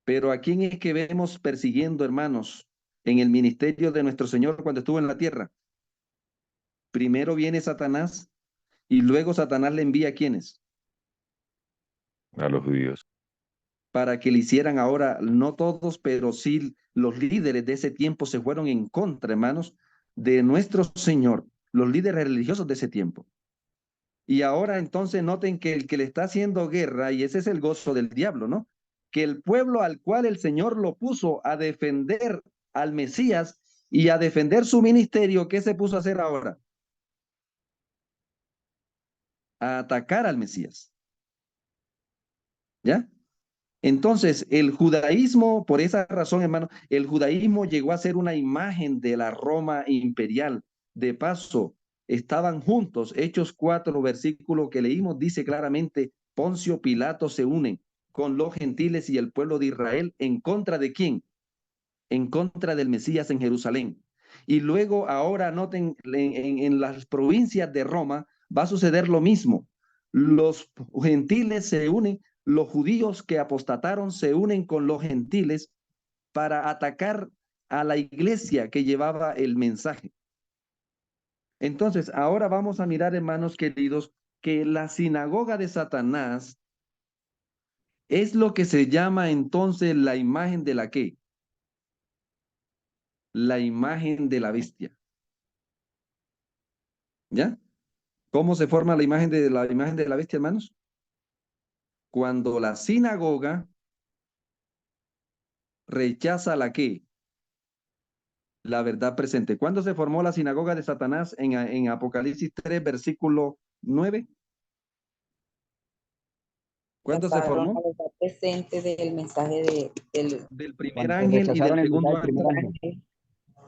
Pero ¿a quién es que vemos persiguiendo, hermanos, en el ministerio de nuestro Señor cuando estuvo en la tierra? Primero viene Satanás y luego Satanás le envía a quienes A los judíos. para que le hicieran ahora, no todos, pero sí los líderes de ese tiempo se fueron en contra, hermanos, de nuestro Señor, los líderes religiosos de ese tiempo. Y ahora entonces noten que el que le está haciendo guerra, y ese es el gozo del diablo, ¿no? Que el pueblo al cual el Señor lo puso a defender al Mesías y a defender su ministerio, ¿qué se puso a hacer ahora? A atacar al Mesías. ¿Ya? Entonces, el judaísmo, por esa razón, hermano, el judaísmo llegó a ser una imagen de la Roma imperial. De paso, estaban juntos. Hechos 4, versículo que leímos, dice claramente, Poncio Pilato se une con los gentiles y el pueblo de Israel en contra de quién? En contra del Mesías en Jerusalén. Y luego ahora noten, en las provincias de Roma va a suceder lo mismo. Los gentiles se unen, los judíos que apostataron se unen con los gentiles para atacar a la iglesia que llevaba el mensaje. Entonces, ahora vamos a mirar, hermanos queridos, que la sinagoga de Satanás es lo que se llama entonces la imagen de la ¿qué? La imagen de la bestia. ¿Ya? ¿Cómo se forma la imagen de la bestia, hermanos? Cuando la sinagoga rechaza la ¿qué? La verdad presente. ¿Cuándo se formó la sinagoga de Satanás en Apocalipsis 3, versículo 9? ¿Cuándo se Rechazaron la formó? verdad presente del mensaje Del primer Cuando ángel y del rechazaron el segundo mensaje del ángel. primer ángel.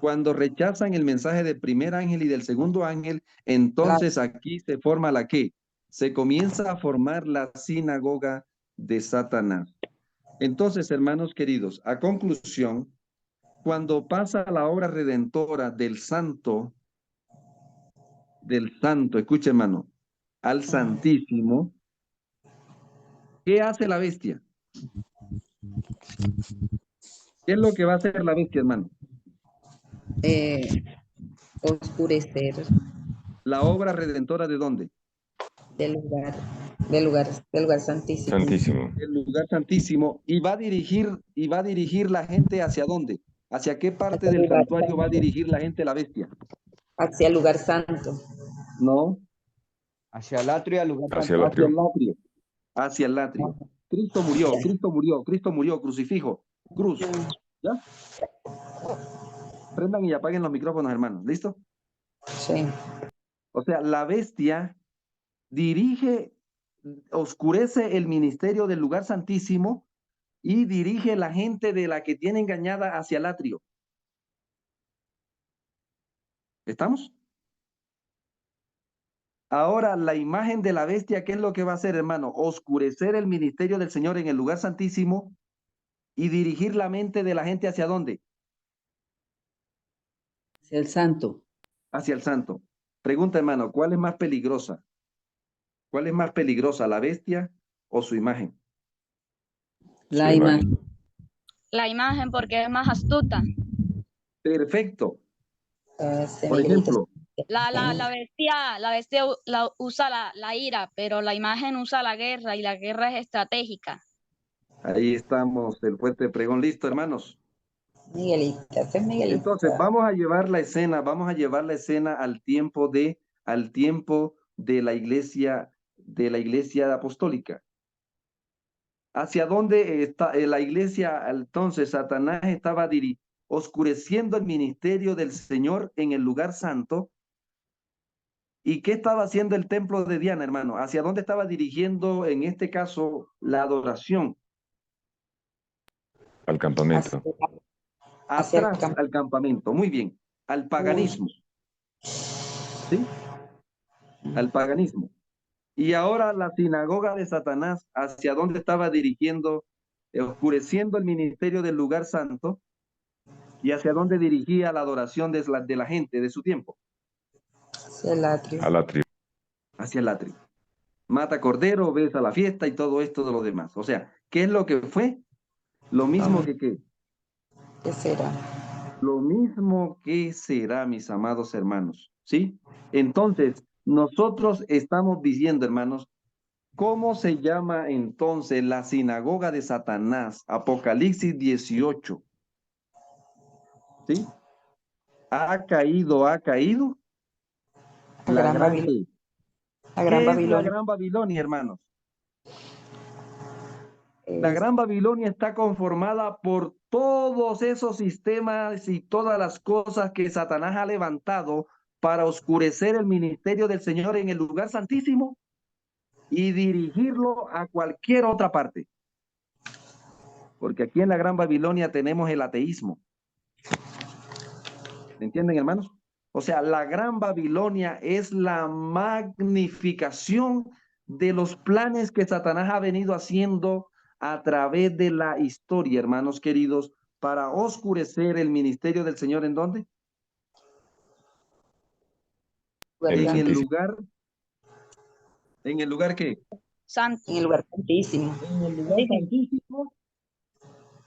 Cuando rechazan el mensaje del primer ángel y del segundo ángel, entonces aquí se forma la ¿qué? Se comienza a formar la sinagoga de Satanás. Entonces, hermanos queridos, a conclusión, cuando pasa la obra redentora del santo, escuche hermano, al santísimo, ¿qué hace la bestia? ¿Qué es lo que va a hacer la bestia, hermano? oscurecer La obra redentora ¿de dónde? del lugar santísimo. Santísimo. El lugar santísimo, y va a dirigir la gente ¿hacia dónde? ¿Hacia qué parte Hacia el del lugar santuario va a santo. dirigir la gente la bestia? Hacia el lugar santo. No, Hacia el atrio y al lugar Hacia el hacia atrio. el atrio. Hacia el atrio. Cristo murió, crucifijo, cruz. ¿Ya? Prendan y apaguen los micrófonos, hermanos. ¿Listo? Sí. O sea, la bestia dirige, oscurece el ministerio del lugar santísimo y dirige la gente de la que tiene engañada hacia el atrio. ¿Estamos? Ahora, la imagen de la bestia, ¿qué es lo que va a hacer, hermano? Oscurecer el ministerio del Señor en el lugar santísimo y dirigir la mente de la gente ¿hacia dónde? Hacia el santo. Hacia el santo. Pregunta, hermano, ¿cuál es más peligrosa? ¿Cuál es más peligrosa, la bestia o su imagen? La Su imagen. La imagen porque es más astuta. Perfecto. Ese Por Miguelito. ejemplo, La bestia usa la ira, pero la imagen usa la guerra y la guerra es estratégica. ahí estamos, el fuerte pregón. Listo, hermanos. Miguelito, ese es Miguelito. Entonces, vamos a llevar la escena al tiempo de la iglesia apostólica. ¿Hacia dónde está la iglesia? Entonces, Satanás estaba oscureciendo el ministerio del Señor en el lugar santo. ¿Y qué estaba haciendo el templo de Diana, hermano? ¿Hacia dónde estaba dirigiendo, en este caso, la adoración? Al campamento. Hacia el Atrás al campamento. Muy bien. Al paganismo. ¿Sí? Al paganismo. Y ahora la sinagoga de Satanás, ¿hacia dónde estaba dirigiendo, oscureciendo el ministerio del lugar santo? ¿Y hacia dónde dirigía la adoración de la gente de su tiempo? hacia el atrio. Al atrio. Hacia el atrio. Mata cordero, ves a la fiesta y todo esto de lo demás. O sea, ¿qué es lo que fue? Lo mismo que ¿qué? ¿Qué será? Lo mismo que será, mis amados hermanos. ¿Sí? Entonces, nosotros estamos diciendo, hermanos, ¿cómo se llama entonces la sinagoga de Satanás? Apocalipsis 18. ¿Sí? Ha caído. La Gran Babilonia. La Gran ¿Qué es la Babilonia. Gran Babilonia, hermanos? La Es- Gran Babilonia está conformada por todos esos sistemas y todas las cosas que Satanás ha levantado para oscurecer el ministerio del Señor en el lugar santísimo y dirigirlo a cualquier otra parte. Porque aquí en la Gran Babilonia tenemos el ateísmo. ¿Me entienden, hermanos? O sea, la Gran Babilonia es la magnificación de los planes que Satanás ha venido haciendo a través de la historia, hermanos queridos, para oscurecer el ministerio del Señor. ¿En dónde? En el lugar. ¿En el lugar qué? Santo. En el lugar santísimo. En el lugar santísimo.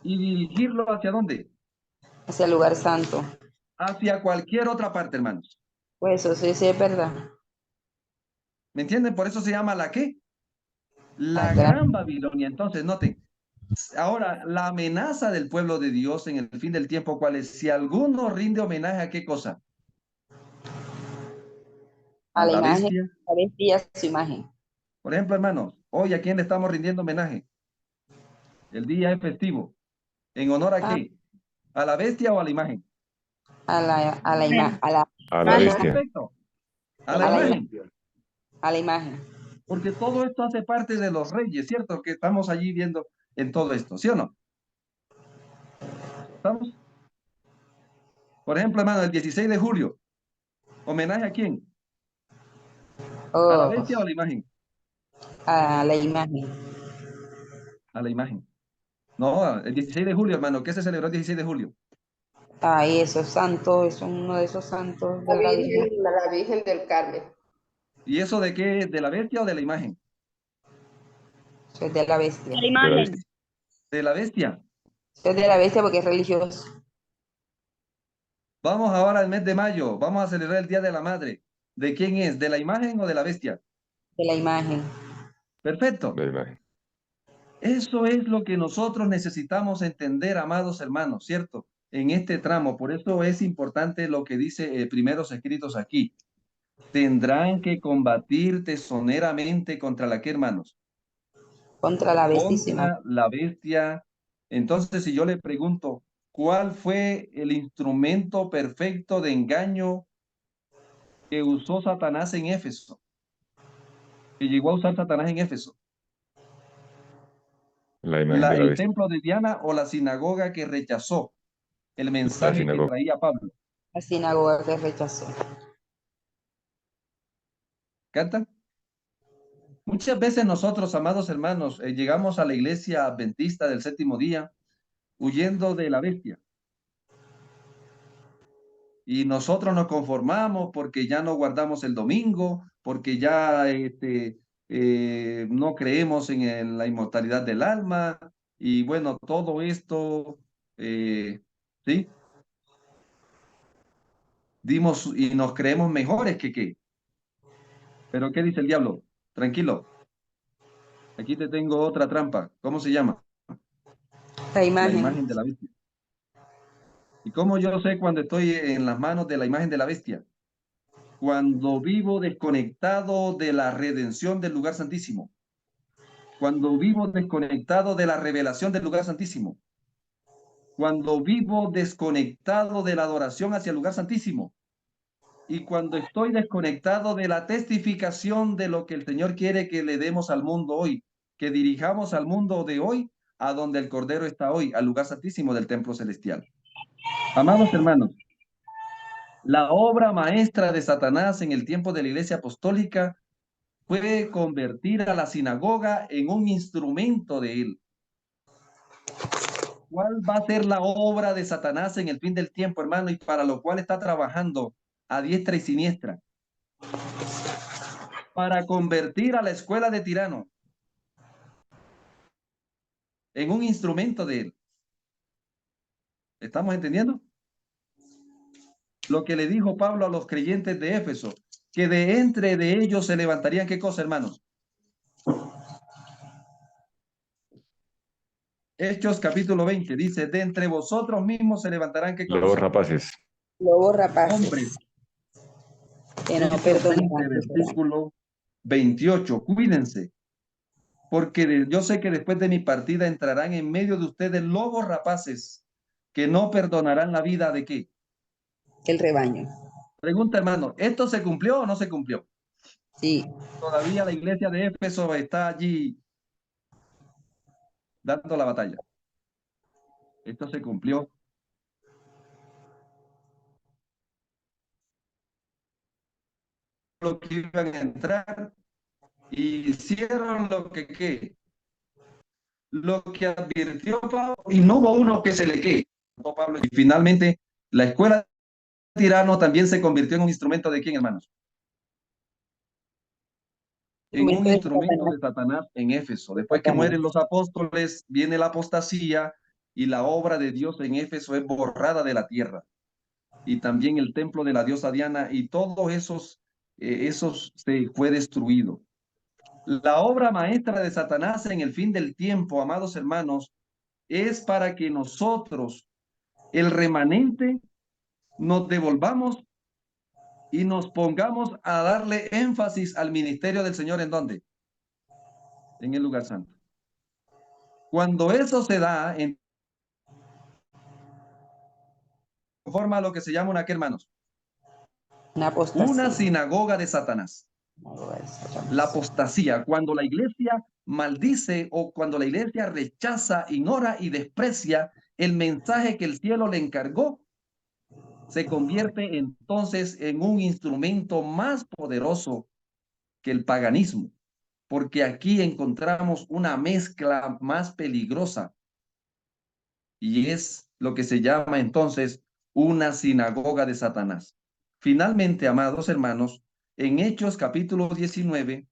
¿Y dirigirlo hacia dónde? Hacia el lugar santo. Hacia cualquier otra parte, hermanos. Pues eso sí, sí es verdad. ¿Me entienden? Por eso se llama la ¿qué? La La Gran Babilonia. Entonces, noten. Ahora, la amenaza del pueblo de Dios en el fin del tiempo, ¿cuál es? Si alguno rinde homenaje a qué cosa? a la la imagen, bestia. la bestia y a su imagen. Por ejemplo, hermanos, hoy ¿a quién le estamos rindiendo homenaje? El día es festivo. ¿En honor a qué? ¿A la bestia o a la imagen? A la imagen. A la Imagen. bestia. Perfecto. A la A la imagen. A la imagen. Porque todo esto hace parte de los reyes, ¿cierto? Que estamos allí viendo en todo esto, ¿sí o no? ¿Estamos? Por ejemplo, hermano, el 16 de julio, ¿homenaje a quién? ¿A la Oh, bestia o a la imagen? a la imagen. A la imagen. No, el 16 de julio, hermano, ¿qué se celebró el 16 de julio? Ay, esos santos, es uno de esos santos de la Virgen. La Virgen del Carmen. ¿Y eso de qué? ¿De la bestia o de la imagen? Eso es de la bestia. La De la imagen. bestia. De la bestia. Eso es de la bestia porque es religioso. Vamos ahora al mes de mayo, vamos a celebrar el Día de la Madre. ¿De quién es? ¿De la imagen o de la bestia? De la imagen. Perfecto. De la imagen. Eso es lo que nosotros necesitamos entender, amados hermanos, ¿cierto? En este tramo. Por eso es importante lo que dice primeros escritos aquí. Tendrán que combatir tesoneramente contra la que, hermanos? Contra la bestísima. Contra la bestia. Entonces, si yo le pregunto, ¿cuál fue el instrumento perfecto de engaño que usó Satanás en Éfeso? Que llegó a usar Satanás en Éfeso. La imagen de la ¿El bestia. templo de Diana o la sinagoga que rechazó el La mensaje que sinagoga. traía Pablo? La sinagoga que rechazó. ¿Canta? Muchas veces nosotros, amados hermanos, llegamos a la iglesia adventista del séptimo día huyendo de la bestia. Y nosotros nos conformamos porque ya no guardamos el domingo, porque ya no creemos en la inmortalidad del alma. Y bueno, todo esto, ¿sí? Dimos y nos creemos mejores que qué. Pero ¿qué dice el diablo? Tranquilo. Aquí te tengo otra trampa. ¿Cómo se llama? La La imagen. imagen de la bestia. ¿Y cómo yo sé cuando estoy en las manos de la imagen de la bestia? Cuando vivo desconectado de la redención del lugar santísimo. Cuando vivo desconectado de la revelación del lugar santísimo. Cuando vivo desconectado de la adoración hacia el lugar santísimo. Y cuando estoy desconectado de la testificación de lo que el Señor quiere que le demos al mundo hoy, que dirijamos al mundo de hoy a donde el Cordero está hoy, al lugar santísimo del templo celestial. Amados hermanos, la obra maestra de Satanás en el tiempo de la Iglesia Apostólica fue convertir a la sinagoga en un instrumento de él. ¿Cuál va a ser la obra de Satanás en el fin del tiempo, hermano? Y para lo cual está trabajando a diestra y siniestra. Para convertir a la escuela de tirano en un instrumento de él. ¿Estamos entendiendo? Lo que le dijo Pablo a los creyentes de Éfeso, que de entre de ellos se levantarían, ¿qué cosa, hermanos? Hechos capítulo 20, dice, de entre vosotros mismos se levantarán, ¿qué cosa? Lobos rapaces. Lobos rapaces. Hombres. Que no Hechos perdonan. 20, versículo 28, cuídense, porque yo sé que después de mi partida entrarán en medio de ustedes lobos rapaces, que no perdonarán la vida de qué. El rebaño. Pregunta, hermano, ¿esto se cumplió o no se cumplió? Sí. Todavía la iglesia de Éfeso está allí dando la batalla. Esto se cumplió. Lo que iban a entrar y hicieron lo que advirtió Pablo, y no hubo uno que se le quede. Pablo, y finalmente la escuela de Tirano también se convirtió en un instrumento de quién, hermanos. En un instrumento de Satanás en Éfeso. Después que mueren los apóstoles, viene la apostasía y la obra de Dios en Éfeso es borrada de la tierra. Y también el templo de la diosa Diana y todos esos se fue destruido. La obra maestra de Satanás en el fin del tiempo, amados hermanos, es para que nosotros, el remanente, nos devolvamos y nos pongamos a darle énfasis al ministerio del Señor. ¿En dónde? En el lugar santo. Cuando eso se da, forma lo que se llama una, ¿qué, hermanos? Una sinagoga de Satanás. La apostasía, cuando la iglesia maldice o cuando la iglesia rechaza, ignora y desprecia el mensaje que el cielo le encargó, se convierte entonces en un instrumento más poderoso que el paganismo, porque aquí encontramos una mezcla más peligrosa y es lo que se llama entonces una sinagoga de Satanás. Finalmente, amados hermanos, en Hechos capítulo 19,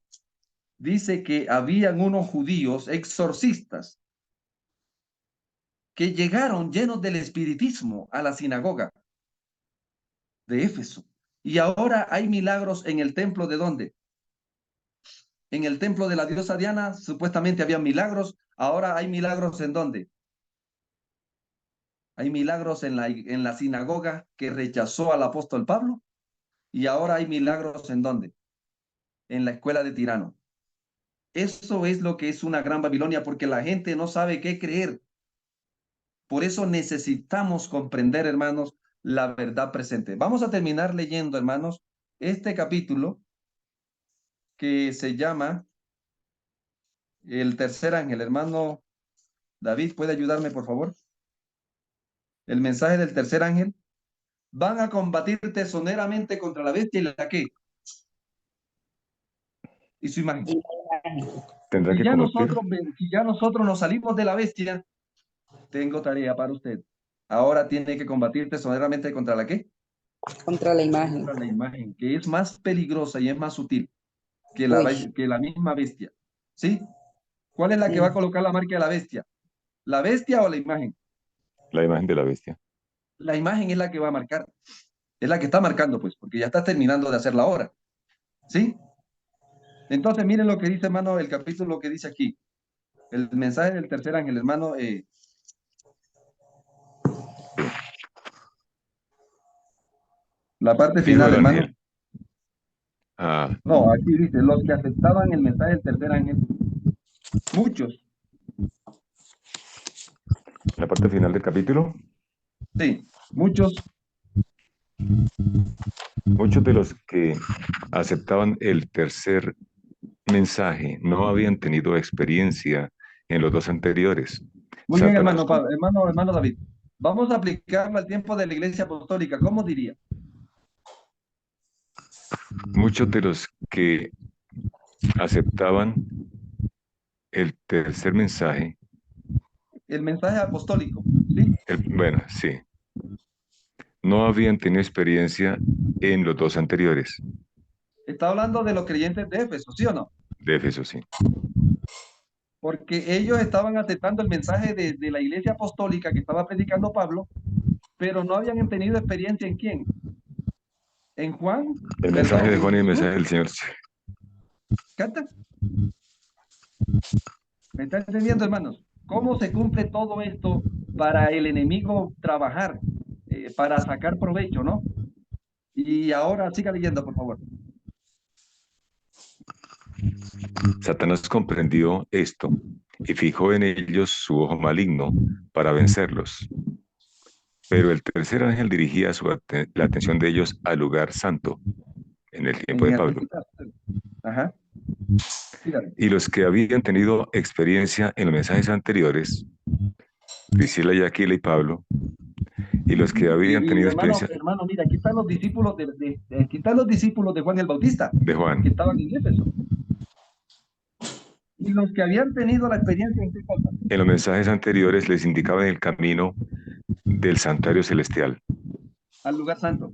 dice que habían unos judíos exorcistas que llegaron llenos del espiritismo a la sinagoga de Éfeso. Y ahora hay milagros en el templo ¿de dónde? En el templo de la diosa Diana supuestamente había milagros. Ahora hay milagros ¿en dónde? Hay milagros en la sinagoga que rechazó al apóstol Pablo. Y ahora hay milagros ¿en dónde? En la escuela de Tirano. Eso es lo que es una gran Babilonia, porque la gente no sabe qué creer. Por eso necesitamos comprender, hermanos, la verdad presente. Vamos a terminar leyendo, hermanos, este capítulo que se llama el tercer ángel. Hermano David, ¿puede ayudarme, por favor? El mensaje del tercer ángel. Van a combatir tesoneramente contra la bestia y la ¿qué? Y su imagen. Tendrá que si ya nosotros nos salimos de la bestia, tengo tarea para usted. Ahora tiene que combatir tesoneramente contra la ¿qué? Contra la imagen. Contra la imagen, que es más peligrosa y es más sutil que la misma bestia. ¿Sí? ¿Cuál es la que va a colocar la marca de la bestia? ¿La bestia o la imagen? La imagen de la bestia. La imagen es la que va a marcar. Es la que está marcando, pues, porque ya está terminando de hacer la obra. ¿Sí? Entonces, miren lo que dice, hermano, el capítulo que dice aquí. El mensaje del tercer ángel, hermano. La parte final, hermano. No, aquí dice, los que aceptaban el mensaje del tercer ángel, muchos. ¿La parte final del capítulo? Sí, muchos. Muchos de los que aceptaban el tercer mensaje no habían tenido experiencia en los dos anteriores. Muy bien, hermano David. Vamos a aplicarlo al tiempo de la Iglesia Apostólica. ¿Cómo diría? Muchos de los que aceptaban el tercer mensaje. El mensaje apostólico, ¿sí? Bueno, sí. No habían tenido experiencia en los dos anteriores. Está hablando de los creyentes de Éfeso, ¿sí o no? De Éfeso, sí. Porque ellos estaban aceptando el mensaje de la Iglesia Apostólica que estaba predicando Pablo, pero no habían tenido experiencia ¿en quién? ¿En Juan? El mensaje de Juan y el mensaje del Señor. ¿Canta? ¿Me están entendiendo, hermanos? ¿Cómo se cumple todo esto para el enemigo trabajar, para sacar provecho, ¿no? Y ahora siga leyendo, por favor. Satanás comprendió esto y fijó en ellos su ojo maligno para vencerlos. Pero el tercer ángel dirigía la atención de ellos al lugar santo, en el tiempo de Pablo. Ajá. Y los que habían tenido experiencia en los mensajes anteriores Priscila y Aquila y Pablo, y los que habían tenido experiencia hermano, mira, aquí están los discípulos aquí están los discípulos de Juan el Bautista, de Juan. que estaban en Éfeso. Y los que habían tenido la experiencia en qué cosa. En los mensajes anteriores les indicaban el camino del santuario celestial. Al lugar santo.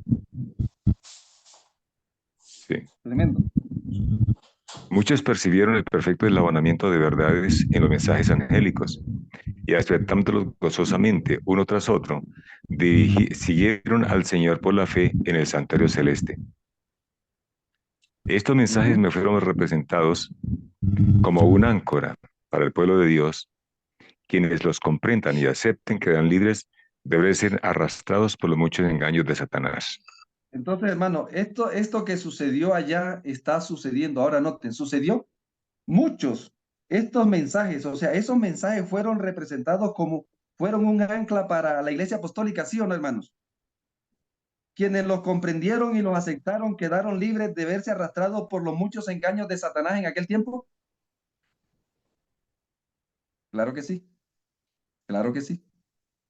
Sí. Tremendo. Muchos percibieron el perfecto eslabonamiento de verdades en los mensajes angélicos y aceptándolos gozosamente uno tras otro, siguieron al Señor por la fe en el santuario celeste. Estos mensajes me fueron representados como una áncora para el pueblo de Dios. Quienes los comprendan y acepten quedan libres, deben ser arrastrados por los muchos engaños de Satanás. Entonces, hermano, esto que sucedió allá está sucediendo ahora. Noten, sucedió muchos. Estos mensajes, o sea, esos mensajes fueron representados como fueron un ancla para la iglesia apostólica, ¿sí o no, hermanos? Quienes los comprendieron y los aceptaron quedaron libres de verse arrastrados por los muchos engaños de Satanás en aquel tiempo. Claro que sí, claro que sí.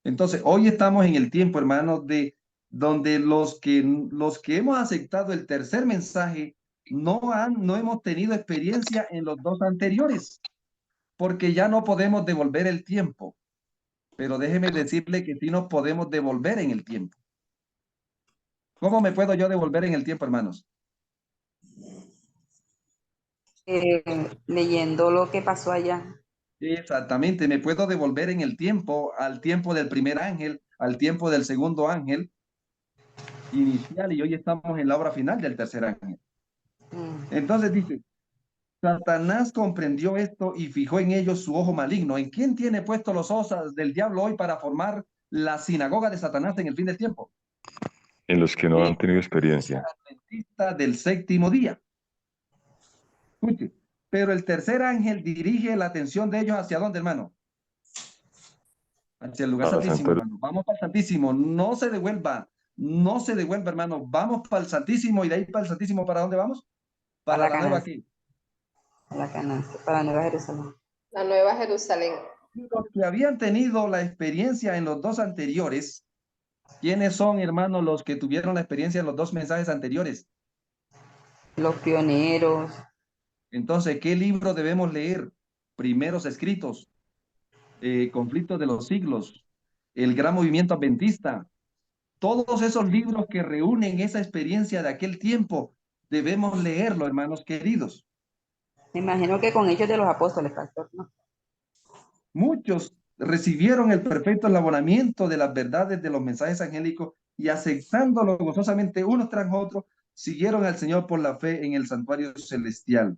Entonces, hoy estamos en el tiempo, hermanos, de donde los que hemos aceptado el tercer mensaje no hemos tenido experiencia en los dos anteriores, porque ya no podemos devolver el tiempo. Pero déjeme decirle que sí nos podemos devolver en el tiempo. ¿Cómo me puedo yo devolver en el tiempo, hermanos? Leyendo lo que pasó allá. Exactamente, me puedo devolver en el tiempo, al tiempo del primer ángel, al tiempo del segundo ángel inicial, y hoy estamos en la obra final del tercer ángel. Entonces dice, Satanás comprendió esto y fijó en ellos su ojo maligno. ¿En quién tiene puesto los ojos del diablo hoy para formar la sinagoga de Satanás en el fin del tiempo? En los que no han tenido experiencia. Adventista del séptimo día. Escuche, pero el tercer ángel dirige la atención de ellos hacia dónde, hermano? Hacia el lugar santísimo, hermano. Vamos para el santísimo, no se devuelva, hermano. Vamos para el santísimo y de ahí para el santísimo, ¿para dónde vamos? Para la nueva aquí. Para la Nueva Jerusalén. La Nueva Jerusalén. Los que habían tenido la experiencia en los dos anteriores, ¿quiénes son, hermanos, los que tuvieron la experiencia en los dos mensajes anteriores? Los pioneros. Entonces, ¿qué libro debemos leer? Primeros escritos, Conflictos de los siglos, el Gran Movimiento Adventista. Todos esos libros que reúnen esa experiencia de aquel tiempo, debemos leerlo, hermanos queridos. Me imagino que con Hechos de los Apóstoles, pastor, ¿no? Muchos recibieron el perfecto elaboramiento de las verdades de los mensajes angélicos y aceptándolo gozosamente unos tras otros, siguieron al Señor por la fe en el santuario celestial.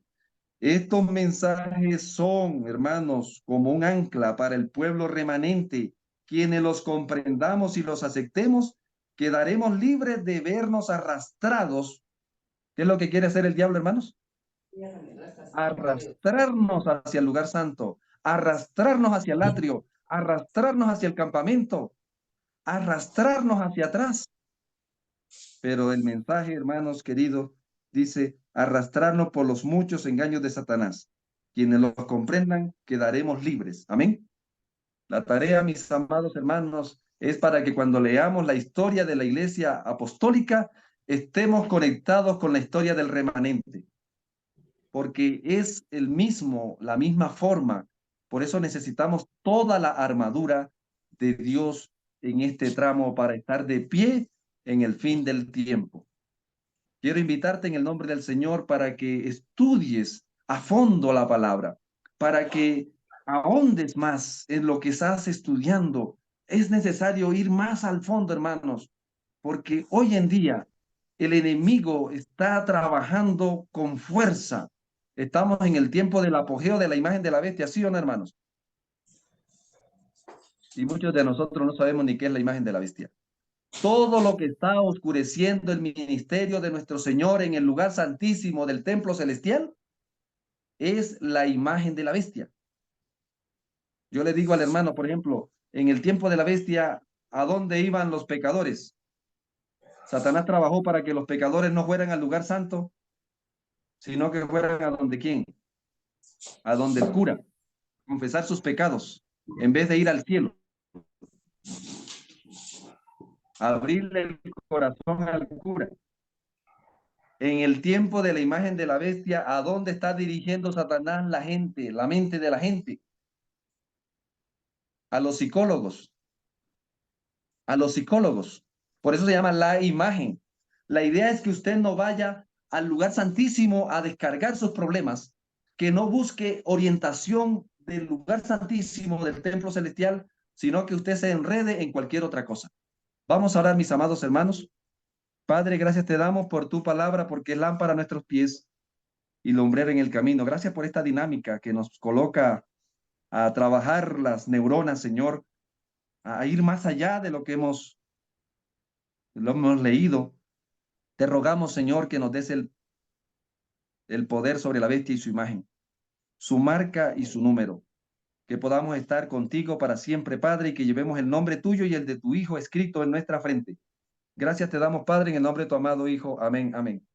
Estos mensajes son, hermanos, como un ancla para el pueblo remanente. Quienes los comprendamos y los aceptemos, quedaremos libres de vernos arrastrados. ¿Qué es lo que quiere hacer el diablo, hermanos? Arrastrarnos hacia el lugar santo, arrastrarnos hacia el atrio, arrastrarnos hacia el campamento, arrastrarnos hacia atrás. Pero el mensaje, hermanos queridos, dice arrastrarnos por los muchos engaños de Satanás. Quienes los comprendan, quedaremos libres. Amén. La tarea, mis amados hermanos, es para que cuando leamos la historia de la iglesia apostólica, estemos conectados con la historia del remanente. Porque es la misma forma. Por eso necesitamos toda la armadura de Dios en este tramo para estar de pie en el fin del tiempo. Quiero invitarte en el nombre del Señor para que estudies a fondo la palabra, para que ahondes más en lo que estás estudiando. Es necesario ir más al fondo, hermanos, porque hoy en día el enemigo está trabajando con fuerza. Estamos en el tiempo del apogeo de la imagen de la bestia, ¿sí o no, hermanos? Y muchos de nosotros no sabemos ni qué es la imagen de la bestia. Todo lo que está oscureciendo el ministerio de nuestro Señor en el lugar santísimo del templo celestial es la imagen de la bestia. Yo le digo al hermano, por ejemplo, en el tiempo de la bestia, ¿a dónde iban los pecadores? Satanás trabajó para que los pecadores no fueran al lugar santo, sino que fueran a donde quién, a donde el cura, confesar sus pecados, en vez de ir al cielo. Abrirle el corazón al cura. En el tiempo de la imagen de la bestia, ¿a dónde está dirigiendo Satanás la gente, la mente de la gente? A los psicólogos. A los psicólogos. Por eso se llama la imagen. La idea es que usted no vaya al lugar santísimo a descargar sus problemas, que no busque orientación del lugar santísimo, del templo celestial, sino que usted se enrede en cualquier otra cosa. Vamos a orar, mis amados hermanos. Padre, gracias te damos por tu palabra, porque es lámpara a nuestros pies y lumbrera en el camino. Gracias por esta dinámica que nos coloca a trabajar las neuronas, Señor, a ir más allá de lo que hemos leído. Te rogamos, Señor, que nos des el poder sobre la bestia y su imagen, su marca y su número, que podamos estar contigo para siempre, Padre, y que llevemos el nombre tuyo y el de tu Hijo escrito en nuestra frente. Gracias te damos, Padre, en el nombre de tu amado Hijo. Amén, amén.